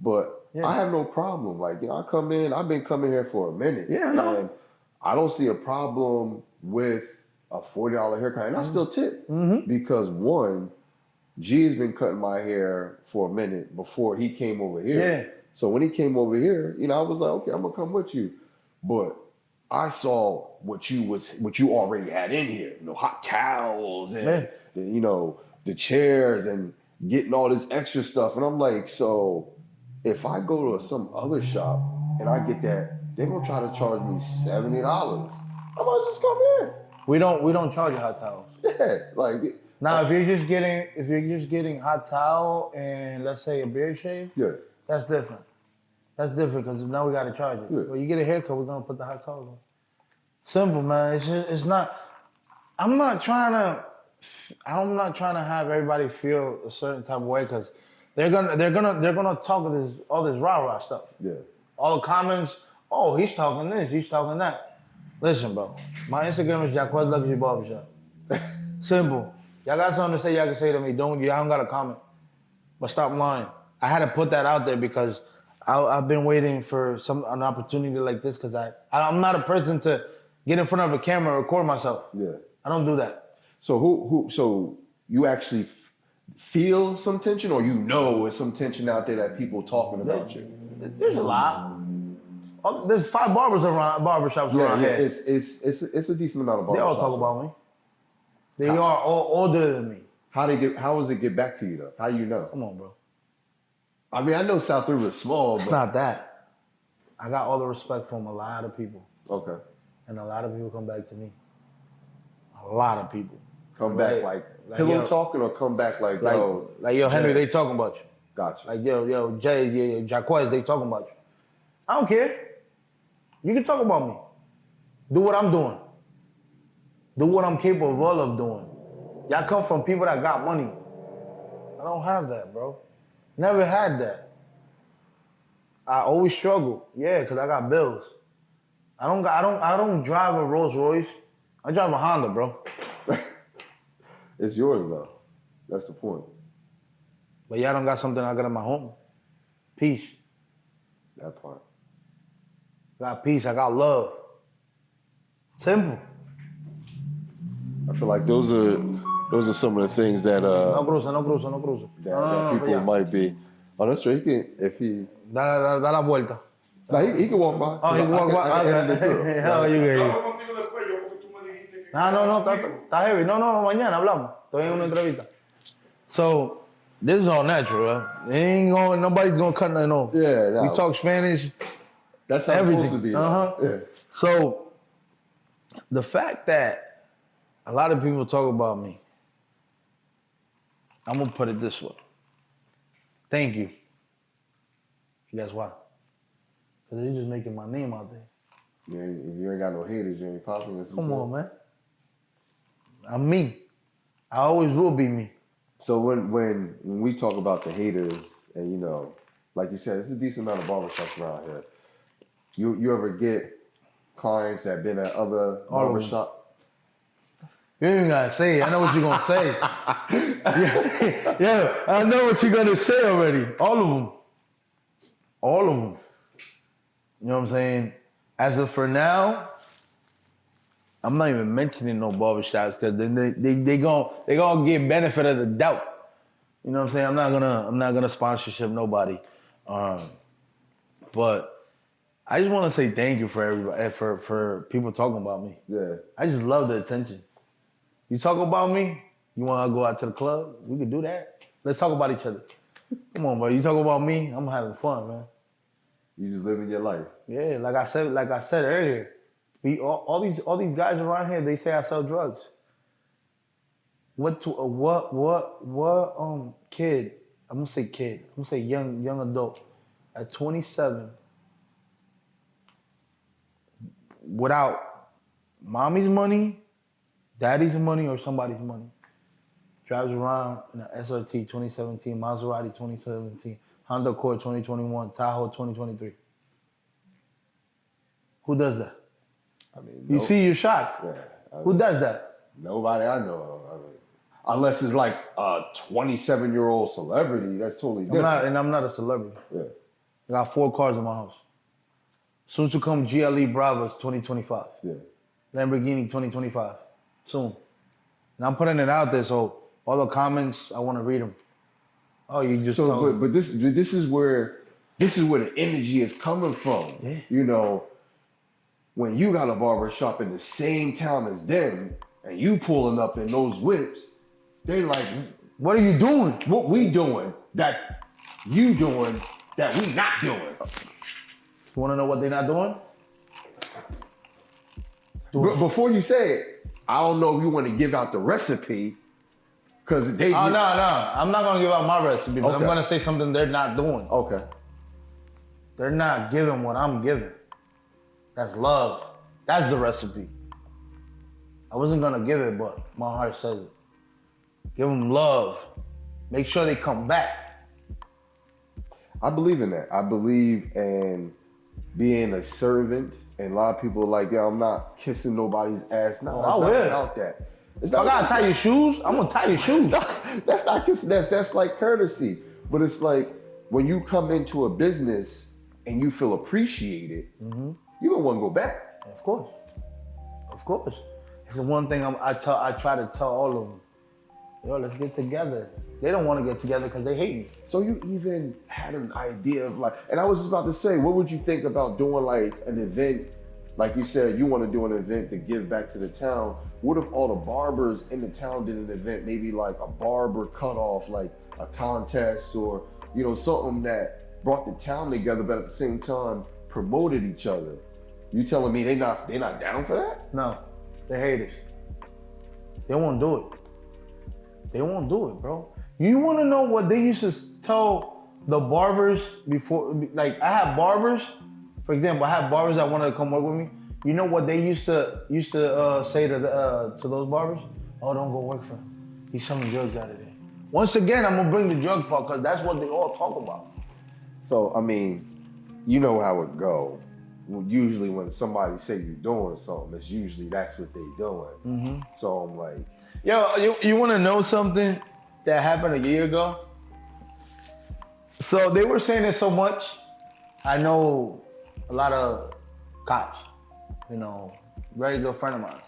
but yeah. I have no problem. Like, I come in, I've been coming here for a minute. Yeah, no. And I don't see a problem with a $40 haircut. And I still tip because one, G's been cutting my hair for a minute before he came over here. Yeah. So when he came over here, I was like, okay, I'm gonna come with you. But I saw what you already had in here. Hot towels and the chairs and getting all this extra stuff. And I'm like, so if I go to some other shop and I get that, they're gonna try to charge me $70. I might just come here. We don't charge you hot towels. Yeah, like now if you're just getting hot towel and let's say a beard shave, yeah, that's different. That's different because now we gotta charge it. Yeah. When you get a haircut, we're gonna put the hot towels on. Simple, man. It's not. I'm not trying to have everybody feel a certain type of way because they're gonna talk all this rah-rah stuff. Yeah. All the comments, oh, he's talking this, he's talking that. Listen, bro, my Instagram is Jaquez Luxury Barbershop. Simple. Y'all got something to say, y'all can say to me. Y'all don't got to comment. But stop lying. I had to put that out there because I've been waiting for an opportunity like this because I'm not a person to get in front of a camera and record myself. Yeah. I don't do that. So so you actually feel some tension or there's some tension out there that people talking about you? There's a lot. There's 5 barbershops around here. It's a decent amount of barbershops. They all talk about me. They are all older than me. How does it get back to you though? How you know? Come on, bro. I mean, I know South River is small. It's not that. I got all the respect from a lot of people. Okay. And a lot of people come back to me. A lot of people. Come back like pillow talking or come back like yo, Henry, they talking about you. Gotcha. Like, yo, Jay, Jaquez, they talking about you. I don't care. You can talk about me. Do what I'm doing. Do what I'm capable of doing. Y'all come from people that got money. I don't have that, bro. Never had that. I always struggle. Yeah, because I got bills. I don't drive a Rolls Royce. I drive a Honda, bro. It's yours though. That's the point. But y'all don't got something I got in my home. Peace. That part. I got peace. I got love. Simple. I feel like those are some of the things that No cruza. That people might be. Oh, that's true. He can if he da la vuelta. No, he can walk by. Oh, he can walk by. No, you can. No, está heavy. No, mañana hablamos. Estoy en una entrevista. So, this is all natural, right? Nobody's gonna cut nothing off. Yeah, no. We talk Spanish. That's how everything. It's supposed to be. Yeah. So the fact that a lot of people talk about me, I'm gonna put it this way. Thank you. You guys why? Because they're just making my name out there. If you ain't got no haters, you ain't popular. Come on, man. I'm me. I always will be me. So when we talk about the haters, and you know, like you said, it's a decent amount of barbershops around here. You ever get clients that been at other barbershop? You ain't even gotta say it. I know what you're gonna say. yeah, I know what you're gonna say already. All of them. All of them. You know what I'm saying? As of for now, I'm not even mentioning no barbershops because they gonna get benefit of the doubt. You know what I'm saying? I'm not gonna sponsorship nobody. But I just want to say thank you for everybody for people talking about me. Yeah. I just love the attention. You talk about me, you want to go out to the club, we can do that. Let's talk about each other. Come on, bro. You talk about me, I'm having fun, man. You just living your life. Yeah, like I said earlier, all these guys around here, they say I sell drugs. What kid? I'm gonna say kid. I'm gonna say young adult at 27 without mommy's money, daddy's money, or somebody's money drives around in an SRT 2017, Maserati 2017, Honda Accord 2021, Tahoe 2023. Who does that? I mean, you see, you're shocked. Yeah, who does that? Nobody I know of. Unless it's like a 27-year-old celebrity, that's totally different. I'm not a celebrity. Yeah. I got 4 cars in my house. Soon to come GLE Bravos 2025. Yeah. Lamborghini 2025. Soon. And I'm putting it out there, so all the comments, I want to read them. Oh, you just but this is where the energy is coming from. Yeah. You know, when you got a barbershop in the same town as them, and you pulling up in those whips, they like, what are you doing? What we doing that you doing that we not doing? You want to know what they're not doing? Before you say it, I don't know if you want to give out the recipe, because they. Oh no, I'm not gonna give out my recipe, but I'm gonna say something they're not doing. Okay. They're not giving what I'm giving. That's love. That's the recipe. I wasn't gonna give it, but my heart says it. Give them love. Make sure they come back. I believe in that. I believe in being a servant, and a lot of people are like, yeah, I'm not kissing nobody's ass. No, I will. Not about that. It's not I gotta tie your shoes. I'm gonna tie your shoes. That's not kissing. That's like courtesy. But it's like when you come into a business and you feel appreciated, you don't want to go back. Of course. It's the one thing I try to tell all of them. Yo, let's get together. They don't want to get together because they hate me. So you even had an idea of like, and I was just about to say, what would you think about doing like an event? Like you said, you want to do an event to give back to the town. What if all the barbers in the town did an event, maybe like a barber cutoff, like a contest, or you know, something that brought the town together, but at the same time promoted each other? You telling me they not down for that? No, they're haters. They won't do it. They won't do it, bro. You want to know what they used to tell the barbers before? Like, I have barbers, for example, I have barbers that wanted to come work with me. You know what they used to say to those barbers? Oh, don't go work for him. He's selling drugs out of there. Once again, I'm gonna bring the drug part because that's what they all talk about. So I mean, you know how it go. Usually when somebody say you're doing something, it's usually that's what they doing. So I'm like, yo, you want to know something that happened a year ago? So they were saying it so much. I know a lot of cops, you know, very good friend of mine.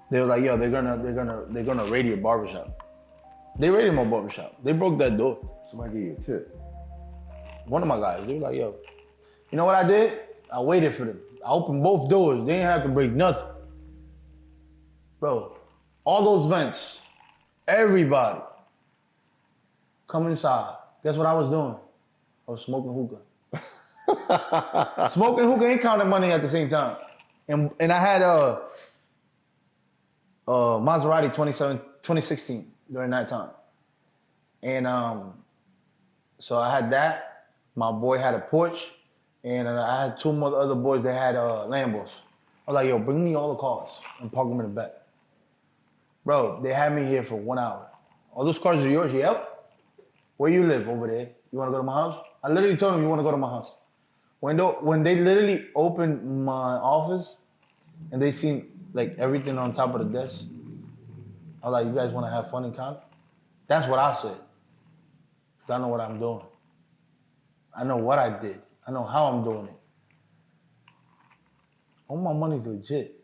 They were like, yo, they're gonna raid your barbershop. They raided my barbershop. They broke that door. somebody gave you a tip. One of my guys, they were like, yo, you know what I did? I waited for them. I opened both doors. They didn't have to break nothing. Bro, all those vents, everybody, come inside. Guess what I was doing? I was smoking hookah. Smoking hookah and counting money at the same time. And I had a Maserati 2016 during that time. And so I had that. My boy had a Porsche. And I had two more other boys that had Lambos. I was like, yo, bring me all the cars and park them in the back. Bro, they had me here for 1 hour. All those cars are yours? Yep. Where you live? Over there. You want to go to my house? I literally told them, you want to go to my house. When they literally opened my office and they seen like everything on top of the desk, I was like, you guys want to have fun and count? That's what I said. Because I know what I'm doing. I know what I did. I know how I'm doing it. All my money's legit.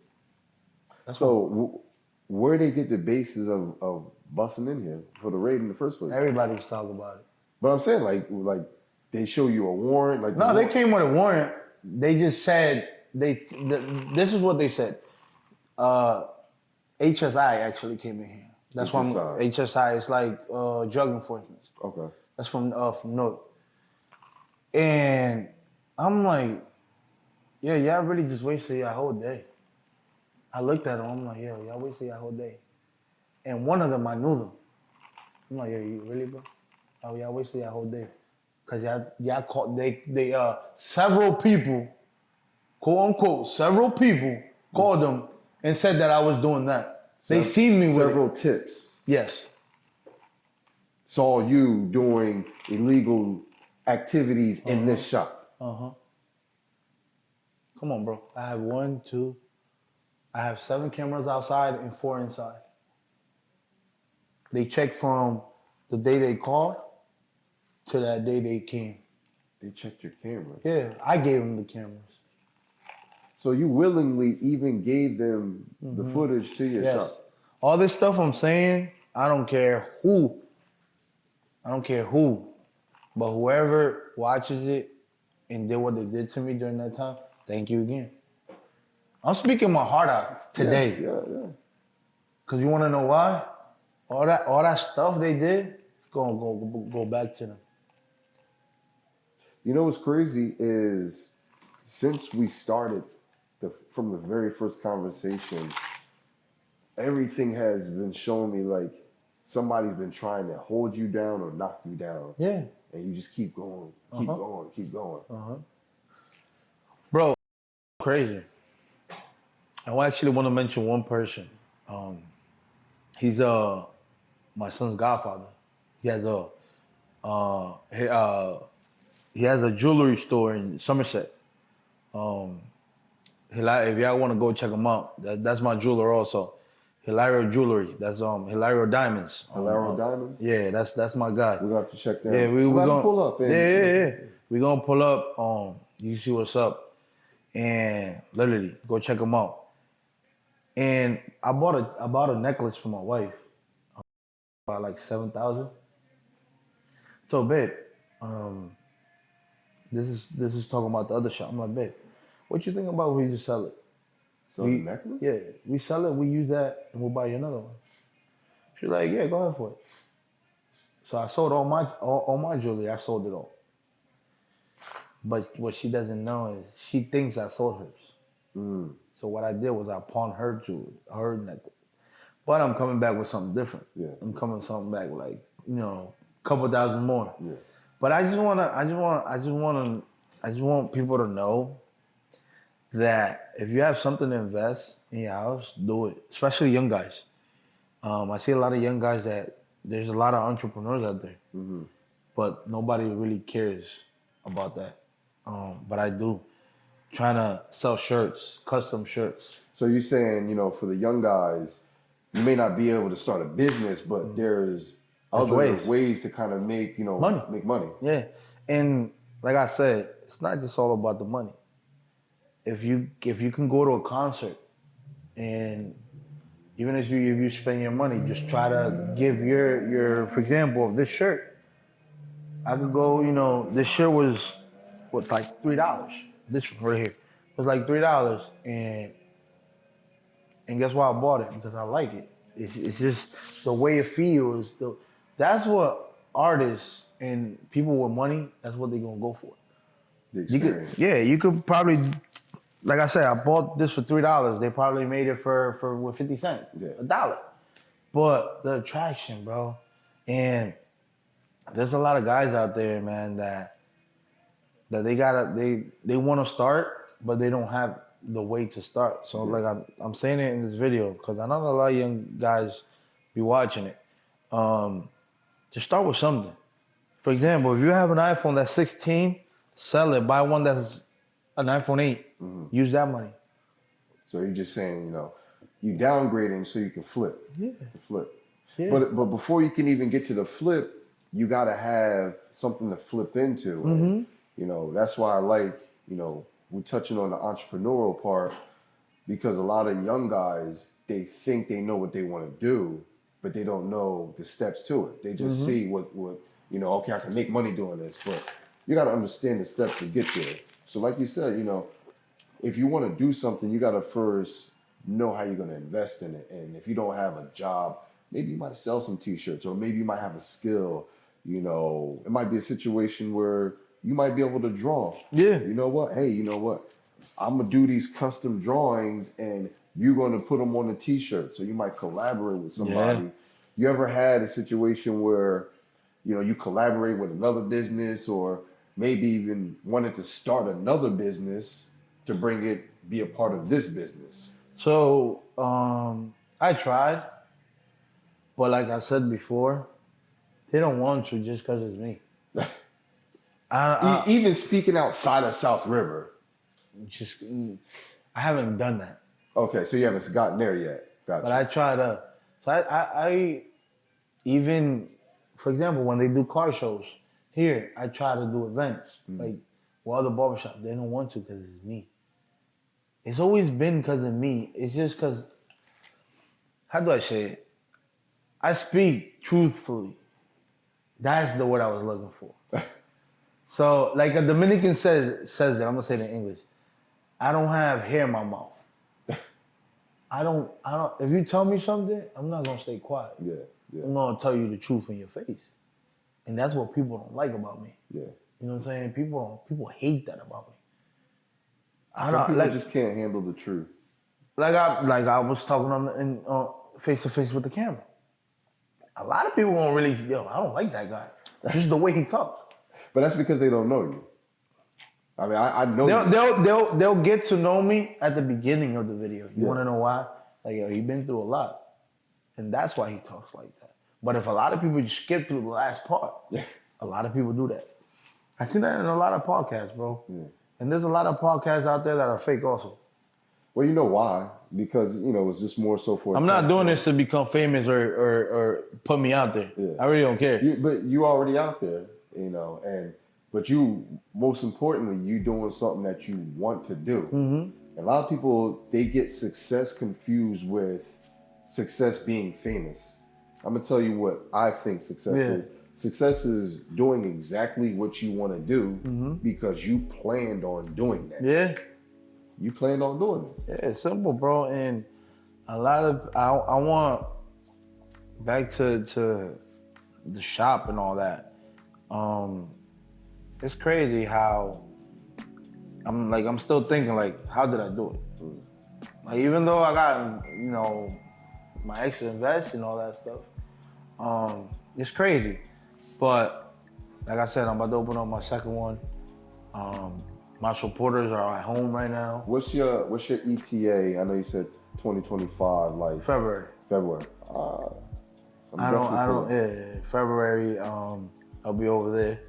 That's so where they get the basis of busting in here for the raid in the first place? Everybody's talking about it. But I'm saying like they show you a warrant? Like no, they came with a warrant. They just said, this is what they said. HSI actually came in here. That's why HSI is like drug enforcement. Okay. That's from North. And I'm like, yeah, y'all really just wasted your whole day. I looked at them, I'm like, yo, y'all wasted your whole day. And one of them, I knew them. I'm like, yo, you really, bro? Oh, y'all wasted your whole day. Cause y'all called, several people, quote unquote, several people called them and said that I was doing that. They seen me with several tips. Yes. Saw you doing illegal activities in this shop. Come on, bro. I have 7 cameras outside and 4 inside. They checked from the day they called to that day they came. They checked your cameras? Yeah, I gave them the cameras. So you willingly even gave them the footage to your shop? All this stuff I'm saying, I don't care who. But whoever watches it and did what they did to me during that time, thank you again. I'm speaking my heart out today. Yeah. Cause you want to know why? All that stuff they did, go back to them. You know what's crazy is since we started from the very first conversation, everything has been showing me like somebody's been trying to hold you down or knock you down. Yeah. And you just keep going, keep going. Bro, crazy. I actually want to mention one person. He's my son's godfather. He has a jewelry store in Somerset. If y'all want to go check him out, that's my jeweler also. Hilario Jewelry. That's Hilario Diamonds. Hilario Diamonds? Yeah, that's my guy. We're gonna have to check that. Yeah, we're gonna pull up. Yeah. We're gonna pull up. You see what's up, and literally go check him out. And I bought a necklace for my wife, about like $7,000. So babe, this is talking about the other shop. I'm like, babe, what you think about if we just sell it? Sell the necklace? Yeah, we sell it, we use that, and we'll buy you another one. She's like, yeah, go ahead for it. So I sold all my jewelry. I sold it all. But what she doesn't know is she thinks I sold hers. So what I did was I pawned her jewelry, her necklace. But I'm coming back with something different. Yeah. I'm coming something back like, a couple thousand more. Yeah. But I just want people to know that if you have something to invest in your house, do it. Especially young guys. I see a lot of young guys that there's a lot of entrepreneurs out there, but nobody really cares about that. But I do. Trying to sell shirts, custom shirts. So you're saying, for the young guys, you may not be able to start a business, but there's other ways to kind of make, money. Make money. Yeah. And like I said, it's not just all about the money. If you can go to a concert and even if you spend your money, just try to give your for example, this shirt. I could go, this shirt was like $3. This right here was like $3, and guess why I bought it? Because I like it. It's just the way it feels. That's what artists and people with money. That's what they're gonna go for. The You experience. could, yeah, you could probably, like I said, I bought this for $3. They probably made it for what, 50 cents, Yeah. $1. But the attraction, bro, and there's a lot of guys out there, man, that they want to start, but they don't have the way to start. So like I'm saying it in this video because I know a lot of young guys be watching it. Just start with something. For example, if you have an iPhone that's 16, sell it. Buy one that's an iPhone 8. Use that money. So you're just saying, you know, you downgrading so you can flip. Yeah. Flip. Yeah. But before you can even get to the flip, you gotta have something to flip into. And, you know, that's why I like, you know, we're touching on the entrepreneurial part because a lot of young guys, they think they know what they want to do, but they don't know the steps to it. They just see what you know, okay, I can make money doing this, but you got to understand the steps to get there. So like you said, you know, if you want to do something, you got to first know how you're going to invest in it. And if you don't have a job, maybe you might sell some t-shirts, or maybe you might have a skill. You know, it might be a situation where you might be able to draw. Yeah. You know what? Hey, you know what? I'm going to do these custom drawings and you're going to put them on a t-shirt. So you might collaborate with somebody. Yeah. You ever had a situation where, you know, you collaborate with another business, or maybe even wanted to start another business to be a part of this business? So I tried, but like I said before, they don't want to just because it's me. Even speaking outside of South River. I haven't done that. Okay, so you haven't gotten there yet. Gotcha. But I try to. So I even, for example, when they do car shows here, I try to do events like with other barbershops. They don't want to because it's me. It's always been because of me. It's just because, how do I say it? I speak truthfully. That's the word I was looking for. So, like a Dominican says that, I'm gonna say it in English. I don't have hair in my mouth. I don't. If you tell me something, I'm not gonna stay quiet. Yeah. I'm gonna tell you the truth in your face, and that's what people don't like about me. Yeah. You know what I'm saying? People hate that about me. Some people just can't handle the truth. Like I was talking on face to face with the camera. A lot of people won't really. I don't like that guy. Just the way he talks. But that's because they don't know you. I mean, I know they'll get to know me at the beginning of the video. You want to know why? Like, yo, he's been through a lot, and that's why he talks like that. But if a lot of people just skip through the last part, a lot of people do that. I see that in a lot of podcasts, bro. Yeah. And there's a lot of podcasts out there that are fake also. Well, you know why? Because, you know, it's just more so for I'm not doing this to become famous or put me out there. Yeah. I really don't care. But you already out there, you know, but you, most importantly, you doing something that you want to do. Mm-hmm. A lot of people, they get success confused with success being famous. I'm going to tell you what I think success is. Success is doing exactly what you want to do because you planned on doing that. Yeah. You planned on doing it. Yeah, it's simple, bro. And a lot of, I want, back to the shop and all that. It's crazy how I'm still thinking like, how did I do it? Like, even though I got, you know, my extra invest and all that stuff, it's crazy. But like I said, I'm about to open up my second one. My supporters are at home right now. What's your ETA? I know you said 2025, like February. I don't. Yeah, February. I'll be over there.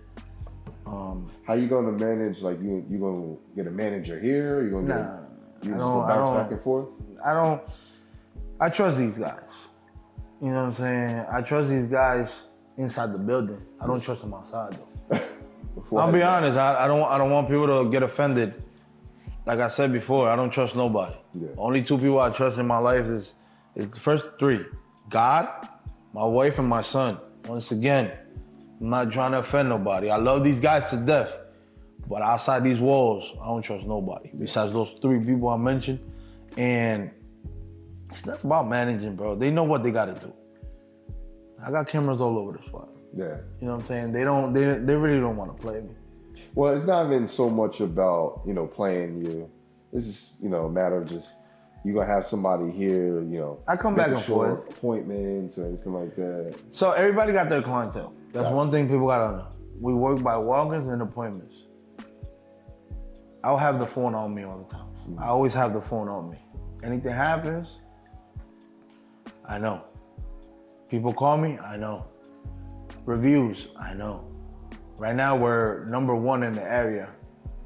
How you gonna manage? Like you gonna get a manager here? You gonna bounce back and forth? I trust these guys. You know what I'm saying? I trust these guys inside the building. I don't trust them outside though. I'll be honest. I don't want people to get offended. Like I said before, I don't trust nobody. Yeah. Only two people I trust in my life is the first three: God, my wife, and my son. Once again, I'm not trying to offend nobody. I love these guys to death, but outside these walls, I don't trust nobody besides those three people I mentioned. And it's not about managing, bro. They know what they got to do. I got cameras all over the spot. Yeah. You know what I'm saying? They really don't want to play me. Well, it's not even so much about, playing you. This is, a matter of just, you're going to have somebody here, I come back and sure forth. appointments or anything like that. So everybody got their clientele. That's one thing people got to know. We work by walk-ins and appointments. I'll have the phone on me all the time. I always have the phone on me. Anything happens, I know. People call me, I know. Reviews, I know. Right now, we're number one in the area.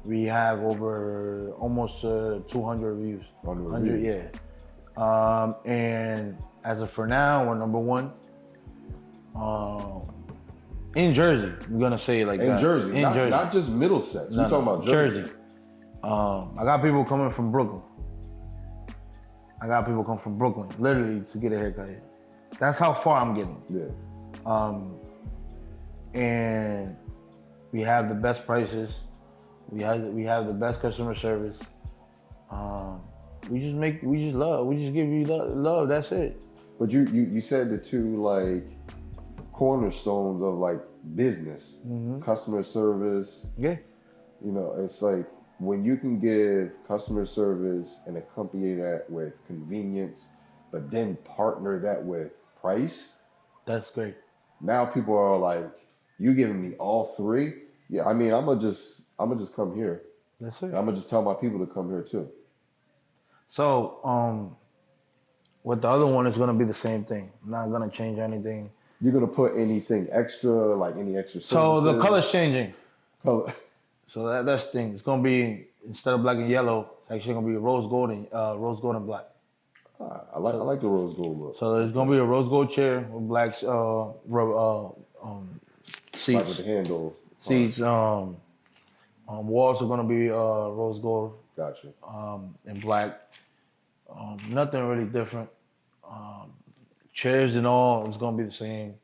We have over almost 200 reviews. 100, yeah. And as of for now, we're number one. In Jersey, we're gonna say it like that. Jersey, not just Middlesex. We're talking about Jersey. I got people coming from Brooklyn. Literally to get a haircut here. That's how far I'm getting. Yeah. And we have the best prices. We have the best customer service. We just give you love. That's it. But you said the two like cornerstones of like business, customer service. Yeah. It's like when you can give customer service and accompany that with convenience, but then partner that with price. That's great. Now people are like, you giving me all three? Yeah, I mean, I'm gonna just come here. That's it. I'm gonna just tell my people to come here too. So, with the other one, it's gonna be the same thing. I'm not gonna change anything. You're gonna put anything extra, like any extra services? So the color's changing. Color. So that's the thing. It's gonna be, instead of black and yellow, it's actually gonna be rose gold and black. I like the rose gold look. So there's gonna be a rose gold chair with black seats. Like with the handle. Seats. Walls are gonna be rose gold. Gotcha. And black. Nothing really different. Chairs and all is gonna be the same.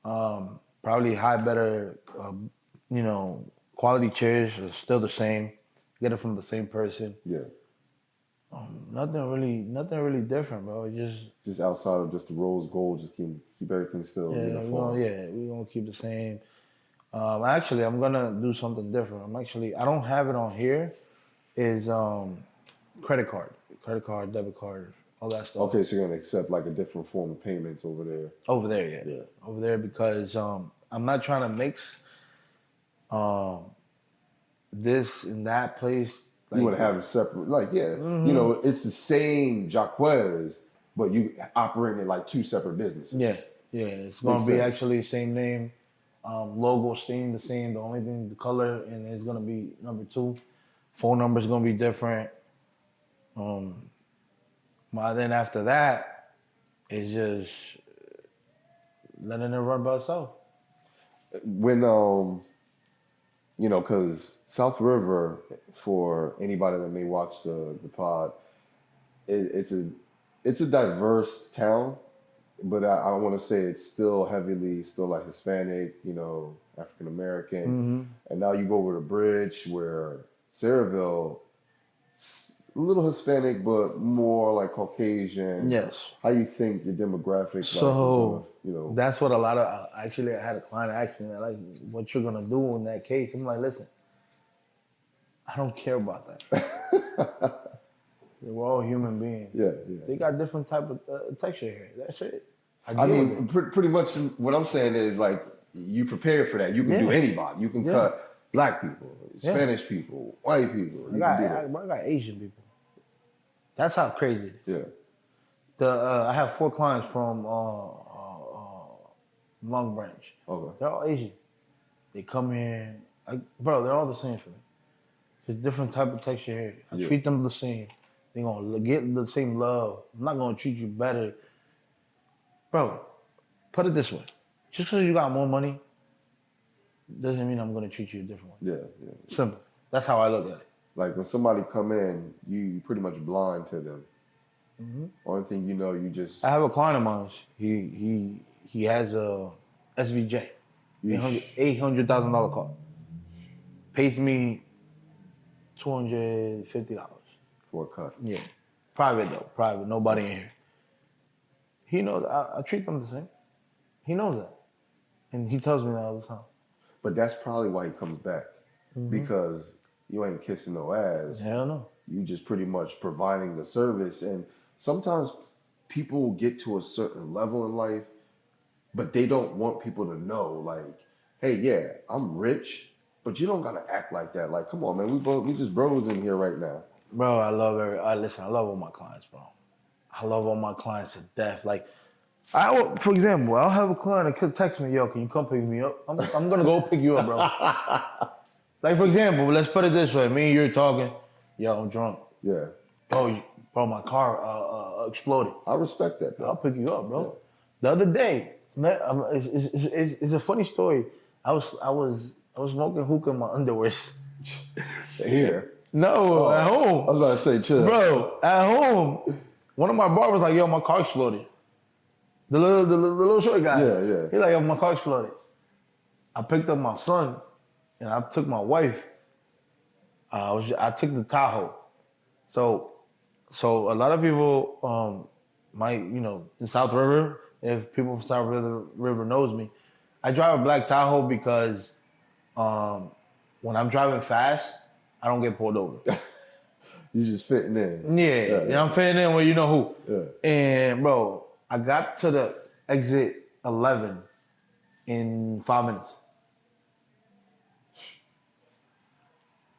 Probably better, quality chairs are still the same. Get it from the same person. Yeah. Nothing really different, bro. Just outside of just the rose gold, just keep everything still uniform. We're gonna keep the same. Actually, I'm gonna do something different. I don't have it on here. Is credit card, debit card, all that stuff. Okay, so you're gonna accept like a different form of payments over there. Over there, yeah. Over there, because I'm not trying to mix this and that place. Like, you want to have it separate, it's the same Jaquez, but you operating like two separate businesses. Yeah. It's gonna be actually same name, logo staying the same. The only thing, the color, and it's gonna be number 2. Phone number is gonna be different. But then after that, it's just letting it run by itself. When because South River, for anybody that may watch the pod, it's a diverse town, but I want to say it's still heavily like Hispanic, African American, and now you go over the bridge where Saraville, a little Hispanic, but more like Caucasian. Yes. How you think the demographics? So that's what a lot of. Actually, I had a client ask me like, "What you're gonna do in that case?" I'm like, "Listen, I don't care about that. We're all human beings. Yeah. They got different type of texture here. That's it. I mean, pretty much what I'm saying is like you prepare for that. You can do anybody. You can cut black people, Spanish people, white people. I got Asian people. That's how crazy it is. Yeah. I have 4 clients from Long Branch. Okay. They're all Asian. They come here, they're all the same for me. It's a different type of texture here. I treat them the same. They're gonna get the same love. I'm not gonna treat you better. Bro, put it this way. Just because you got more money doesn't mean I'm gonna treat you a different way. Yeah. Simple. That's how I look at it. Like when somebody come in, you pretty much blind to them. Only thing you just. I have a client of mine. He has a SVJ, $800,000 car. Pays me $250 for a cut. Yeah, private though. Private. Nobody in here. He knows I treat them the same. He knows that, and he tells me that all the time. But that's probably why he comes back. because you ain't kissing no ass. Hell no. You just pretty much providing the service. And sometimes people get to a certain level in life, but they don't want people to know, like, hey, yeah, I'm rich, but you don't gotta act like that. Like, come on, man, we just bros in here right now. Bro, I love all my clients, bro. I love all my clients to death. Like, for example, I'll have a client that could text me, yo, can you come pick me up? I'm gonna go pick you up, bro. Like, for example, let's put it this way. Me and you're talking, yo, I'm drunk. Yeah. Bro, my car exploded. I respect that, though. I'll pick you up, bro. Yeah. The other day, man, it's a funny story. I was smoking hookah in my underwears. Here? No, at home. I was about to say, chill. Bro, at home, one of my barbers like, yo, my car exploded. The little short guy. Yeah. He like, yo, my car exploded. I picked up my son, and I took my wife. I took the Tahoe. So a lot of people might, in South River, if people from South River knows me, I drive a black Tahoe because when I'm driving fast, I don't get pulled over. You just fitting in. Yeah, I'm fitting in where you know who. Yeah. And bro, I got to the exit 11 in 5 minutes.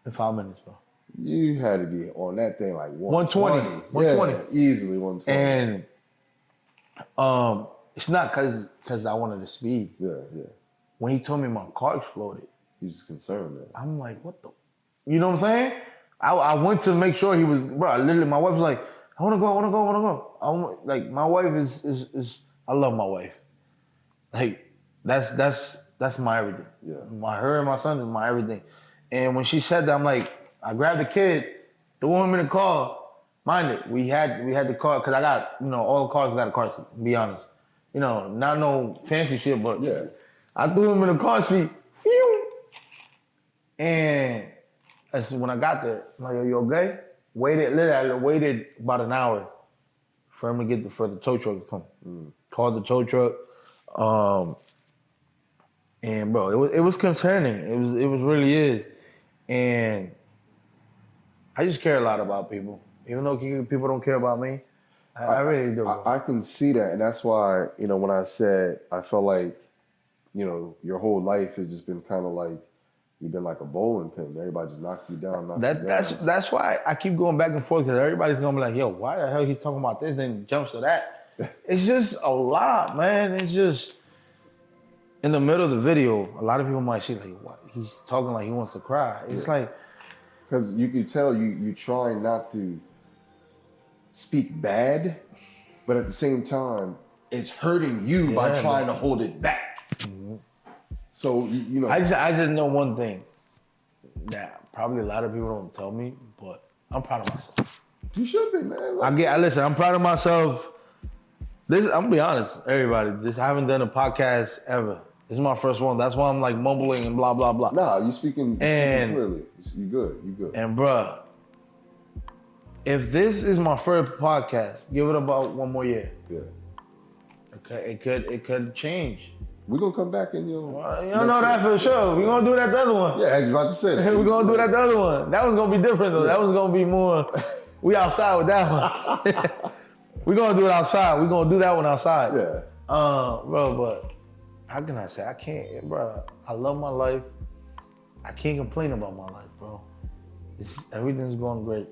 In 5 minutes, bro. You had to be on that thing like 120. Yeah, easily 120. And it's not because I wanted to speed. Yeah. When he told me my car exploded, he was concerned, man. I'm like, what the? You know what I'm saying? I went to make sure he was, bro. Literally, my wife was like, I want to go. Like, my wife is I love my wife. Like, that's my everything. Yeah. Her and my son is my everything. And when she said that, I'm like, I grabbed the kid, threw him in the car. Mind it, we had the car, because I got, all the cars got a car seat, to be honest. Not no fancy shit, but yeah. I threw him in the car seat. Phew. And when I got there, I'm like, you okay? I waited about an hour for him to for the tow truck to come. Called the tow truck. And bro, it was concerning. It was really is. And I just care a lot about people. Even though people don't care about me, I really do. I can see that. And that's why, when I said, I felt like, your whole life has just been kind of like, you've been like a bowling pin. Everybody just knocked you down. That's why I keep going back and forth, because everybody's going to be like, yo, why the hell he's talking about this, then jumps to that. It's just a lot, man. It's just, in the middle of the video, a lot of people might see like, what? He's talking like he wants to cry. It's like, because you can tell you trying not to speak bad, but at the same time, it's hurting you by trying to hold it back. Mm-hmm. So, I just know one thing that probably a lot of people don't tell me, but I'm proud of myself. You should be, man. Listen, I'm proud of myself. I'm gonna be honest, everybody. I haven't done a podcast ever. This is my first one. That's why I'm like mumbling and blah, blah, blah. Nah, you speaking clearly. You good. And bruh, if this is my first podcast, give it about 1 more year. Yeah. Okay, it could change. We're gonna come back and you don't know that for sure. We're gonna do that the other one. Yeah, I was about to say that. We're gonna do that the other one. That was gonna be different though. Yeah. That was gonna be more. We outside with that one. We're gonna do it outside. We're gonna do that one outside. Yeah. Bro, but how can I say? I can't, bro. I love my life. I can't complain about my life, bro. Everything's going great.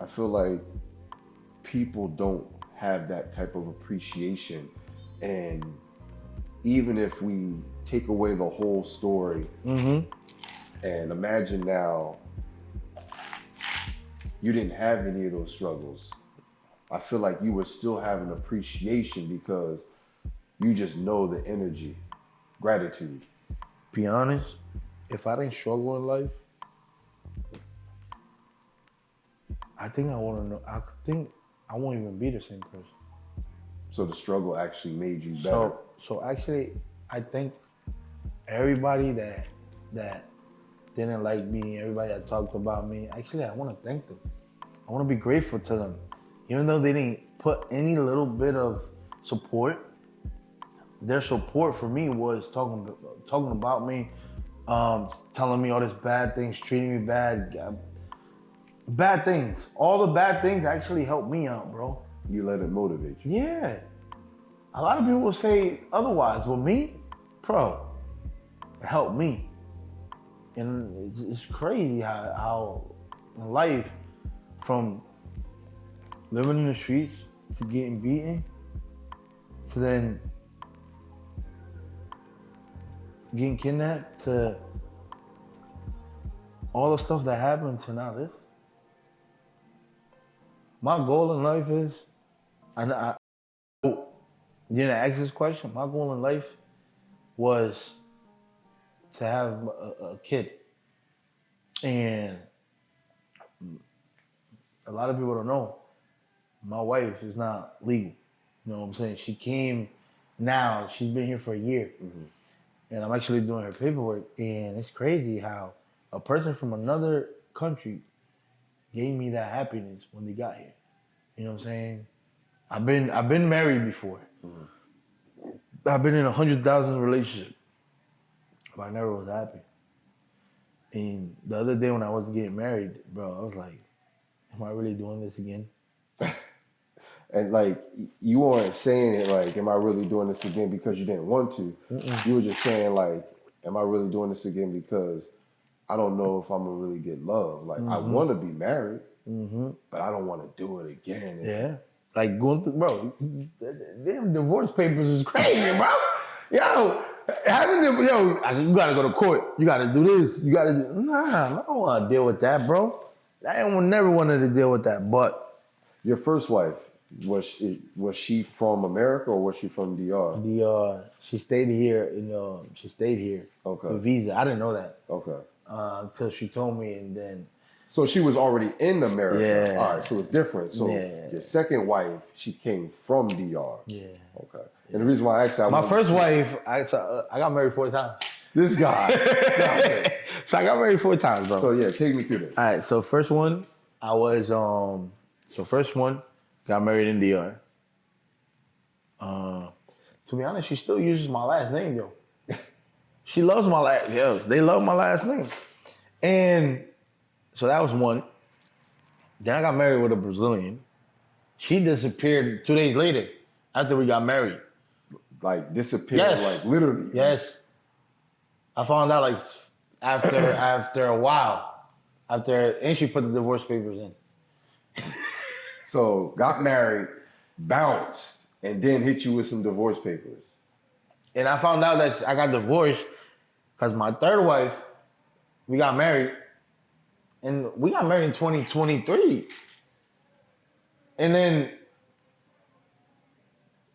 I feel like people don't have that type of appreciation, and even if we take away the whole story, and imagine now you didn't have any of those struggles, I feel like you would still have an appreciation because you just know the energy, gratitude. Be honest, if I didn't struggle in life, I think I won't even be the same person. So the struggle actually made you better. So actually, I think everybody that didn't like me, everybody that talked about me, actually, I want to thank them. I want to be grateful to them. Even though they didn't put any little bit of support, their support for me was talking about me, telling me all this bad things, treating me bad things. All the bad things actually helped me out, bro. You let it motivate you. Yeah. A lot of people will say otherwise, but me, bro, it helped me. And it's crazy how in life, from living in the streets to getting beaten, to then getting kidnapped, to all the stuff that happened to now this. My goal in life is, you didn't ask this question, my goal in life was to have a kid. And a lot of people don't know, my wife is not legal. You know what I'm saying? She came now, she's been here for a year. Mm-hmm. And I'm actually doing her paperwork. And it's crazy how a person from another country gave me that happiness when they got here. You know what I'm saying? I've been married before. Mm-hmm. I've been in 100,000 relationships, but I never was happy. And the other day when I was getting married, bro, I was like, am I really doing this again? And like, you weren't saying it like, am I really doing this again because you didn't want to? Mm-mm. You were just saying like, am I really doing this again because I don't know if I'm gonna really get love. Like, mm-hmm. I want to be married, mm-hmm. but I don't want to do it again. Yeah. Like going through, bro, them divorce papers is crazy, bro. Yo, you gotta go to court. You gotta do this. You gotta do, I don't want to deal with that, bro. I never wanted to deal with that. But your first wife, was she from America or was she from DR? She stayed here. She stayed here. Okay. With visa. I didn't know that. Okay. Until she told me, and then. So she was already in America. Yeah. All right. So it's different. So your second wife, she came from DR. Yeah. Okay. And the reason why I asked that, my first wife, I got married 4 times. This guy. So I got married 4 times, bro. So yeah, take me through this. All right. So first one, I was first one, got married in DR. To be honest, she still uses my last name, though. She loves my last. Yo, they love my last name, and so that was one. Then I got married with a Brazilian. She disappeared 2 days later after we got married. Like disappeared, like literally. Yes. I found out like after a while. And she put the divorce papers in. So got married, bounced, and then hit you with some divorce papers. And I found out that I got divorced because my third wife, we got married. And we got married in 2023. And then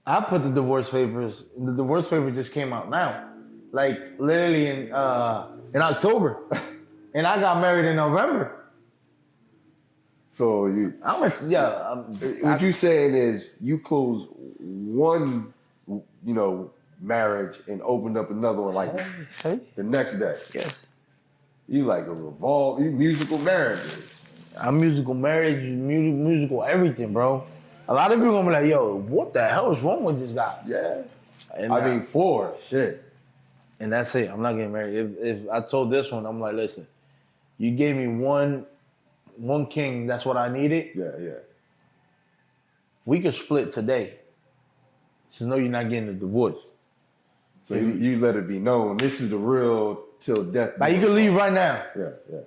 I put the divorce papers, and the divorce paper just came out now. Like literally in October. And I got married in November. So what you saying is you closed one, marriage and opened up another one like the next day. Yes. You like you musical marriages. I'm musical marriage, musical everything, bro. A lot of people gonna be like, yo, what the hell is wrong with this guy? Yeah. And 4, shit. And that's it. I'm not getting married. If I told this one, I'm like, listen, you gave me one king, that's what I needed. Yeah. We could split today. So no, you're not getting a divorce. So you let it be known, this is the real till death. Like you can leave right now. Yeah.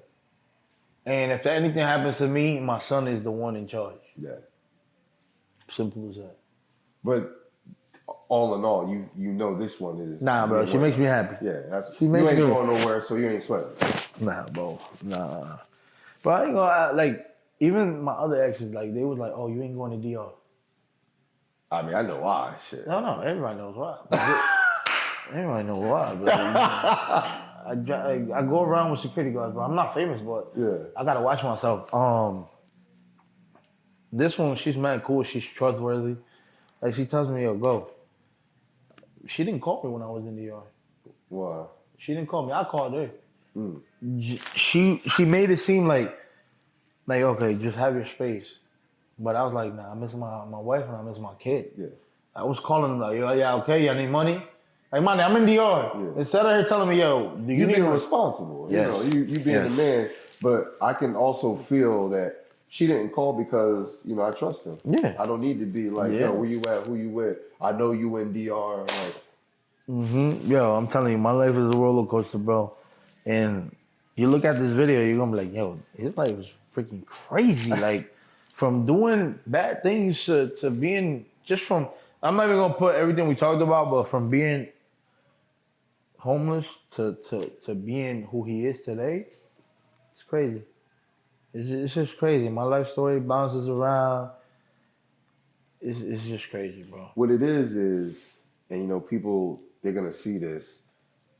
And if anything happens to me, my son is the one in charge. Yeah. Simple as that. But all in all, you know this one is. Nah, bro. She makes me happy. Yeah, you ain't going nowhere, so you ain't sweating. Nah, bro. Nah. But I ain't gonna even my other exes, like they was like, "Oh, you ain't going to DR." I mean, I know why. Shit. No, everybody knows why. Everybody knows why. But, I go around with security guards, but I'm not famous, but I gotta watch myself. This one, she's mad cool. She's trustworthy. Like she tells me, "Yo, go." She didn't call me when I was in DR. Why? She didn't call me. I called her. Mm. She made it seem like okay, just have your space. But I was like, nah, I miss my wife and I miss my kid. Yeah. I was calling them like, yeah, okay, y'all need money? Like, man, I'm in DR. Yeah. Instead of her telling me, yo, do you need being responsible. Yes. You being the man. But I can also feel that she didn't call because, I trust him. Yeah. I don't need to be like, yo, where you at? Who you with? I know you in DR. Like, Yo, I'm telling you, my life is a roller coaster, bro. And you look at this video, you're gonna be like, yo, his life is freaking crazy. Like, from doing bad things to being just from, I'm not even gonna put everything we talked about, but from being homeless to being who he is today, it's crazy. It's just crazy. My life story bounces around. It's just crazy, bro. What it is, and people, they're gonna see this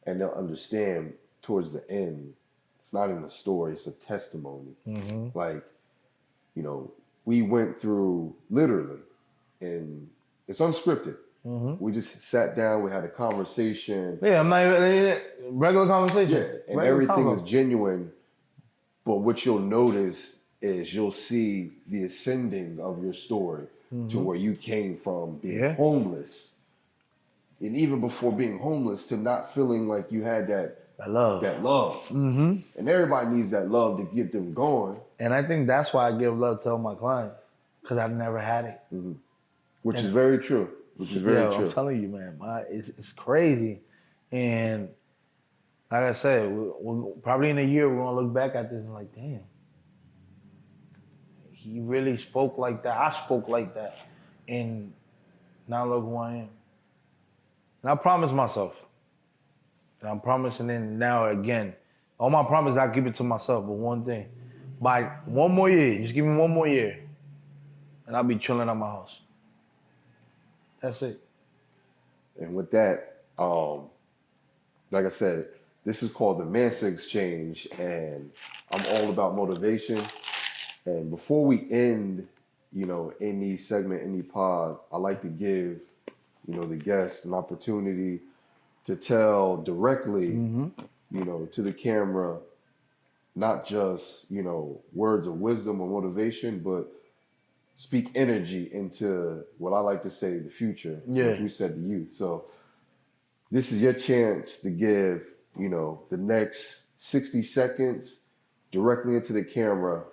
and they'll understand towards the end. It's not even a story, it's a testimony. Mm-hmm. Like, we went through literally, and it's unscripted. Mm-hmm. We just sat down, we had a conversation. Yeah, I'm not even regular conversation. Yeah, and everything is genuine. But what you'll notice is you'll see the ascending of your story to where you came from being homeless. And even before being homeless, to not feeling like you had that love. Mm-hmm. And everybody needs that love to get them going. And I think that's why I give love to all my clients, because I've never had it. Mm-hmm. Which is very true. True. I'm telling you, man, it's crazy. And like I said, we're probably in a year, we're going to look back at this and like, damn, he really spoke like that. I spoke like that. And now look who I am. And I promised myself. And I'm promising it now again. All my promises, I keep it to myself. But one thing, by one more year, just give me one more year, and I'll be chilling at my house. That's it. And with that, like I said, this is called the Mansa Exchange, and I'm all about motivation. And before we end, any segment, any pod, I like to give, the guests an opportunity to tell directly, to the camera, not just, words of wisdom or motivation, but speak energy into what I like to say, the future, which we said the youth. So this is your chance to give, the next 60 seconds directly into the camera,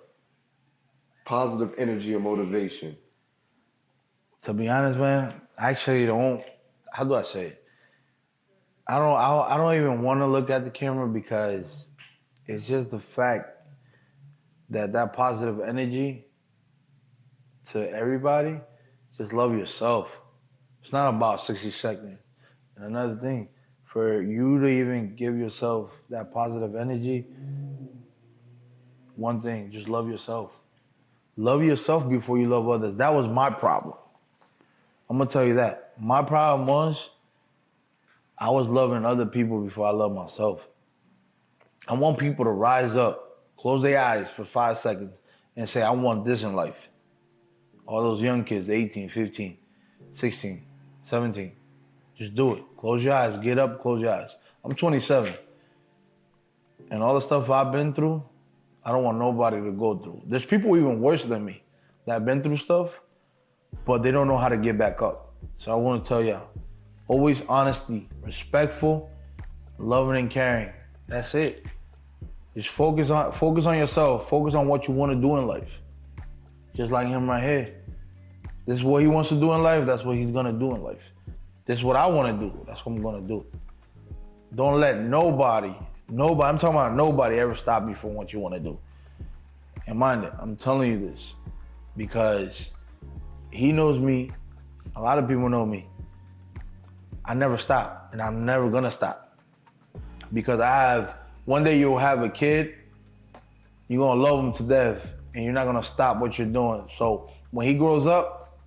positive energy and motivation. To be honest, man, I actually don't, how do I say it? I don't even want to look at the camera, because it's just the fact that positive energy to everybody, just love yourself. It's not about 60 seconds. And another thing, for you to even give yourself that positive energy, one thing, just love yourself. Love yourself before you love others. That was my problem. I'm going to tell you that. My problem was I was loving other people before I loved myself. I want people to rise up, close their eyes for 5 seconds, and say, I want this in life. All those young kids, 18, 15, 16, 17, just do it. Close your eyes, get up, close your eyes. I'm 27. And all the stuff I've been through, I don't want nobody to go through. There's people even worse than me that have been through stuff, but they don't know how to get back up. So I want to tell y'all, always honesty, respectful, loving and caring. That's it. Just focus on yourself. Focus on what you want to do in life. Just like him right here. This is what he wants to do in life. That's what he's going to do in life. This is what I want to do. That's what I'm going to do. Don't let nobody, I'm talking about nobody, ever stop you from what you want to do. And mind it, I'm telling you this because he knows me. A lot of people know me. I never stop, and I'm never going to stop. Because one day you'll have a kid, you're going to love him to death, and you're not going to stop what you're doing. So when he grows up,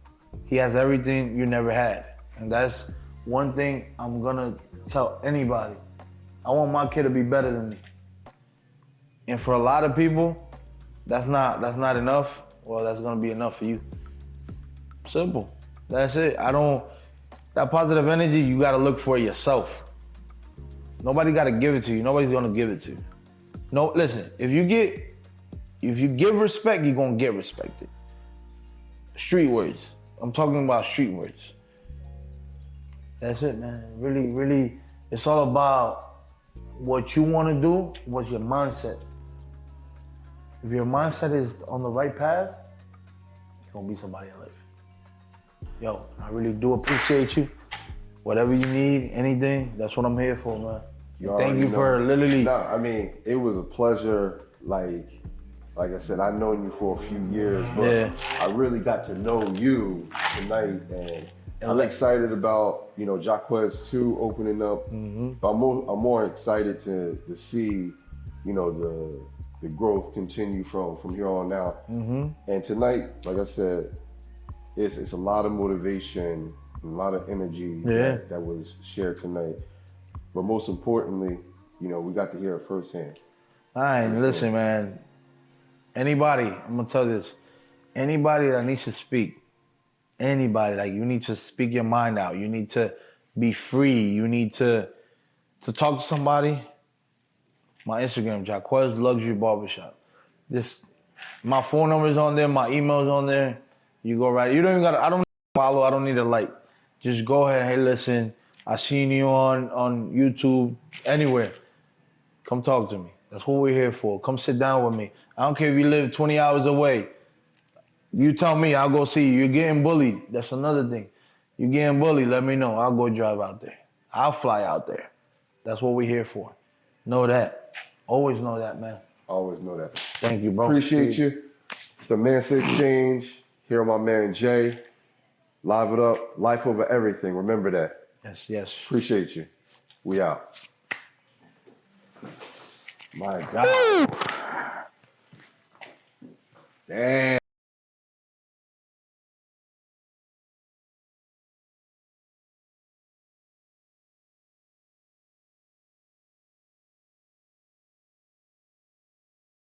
he has everything you never had. And that's one thing I'm going to tell anybody. I want my kid to be better than me. And for a lot of people, that's not enough. Well, that's going to be enough for you. Simple. That's it. That positive energy, you got to look for it yourself. Nobody got to give it to you. Nobody's going to give it to you. No, listen, if you give respect, you're going to get respected. Street words. I'm talking about street words. That's it, man. Really, really, it's all about what you want to do, what's your mindset. If your mindset is on the right path, you're going to be somebody in life. Yo, I really do appreciate you. Whatever you need, anything, that's what I'm here for, man. Thank you for literally. No, I mean, it was a pleasure. Like I said, I've known you for a few years, but I really got to know you tonight, and I'm excited about, you know, Jaquez 2 opening up. But I'm more excited to see, you know, the growth continue from here on out. And tonight, like I said, it's a lot of motivation, a lot of energy that was shared tonight. But most importantly, you know, we got to hear it firsthand. All right, listen, man. Anybody, I'm gonna tell you this. Anybody that needs to speak, anybody, like you need to speak your mind out. You need to be free. You need to talk to somebody. My Instagram, Jaquez Luxury Barbershop. My phone number is on there. My email is on there. You go right. You don't even gotta. I don't follow. I don't need a like. Just go ahead. Hey, listen. I seen you on YouTube. Anywhere. Come talk to me. That's what we're here for. Come sit down with me. I don't care if you live 20 hours away. You tell me, I'll go see you. You're getting bullied. That's another thing. You're getting bullied, let me know. I'll go drive out there. I'll fly out there. That's what we're here for. Know that. Always know that, man. Always know that. Thank you, bro. Appreciate you. It's the Mansa Exchange. Here with my man Jay. Live it up. Life over everything. Remember that. Yes, yes. Appreciate you. We out. My God. Damn.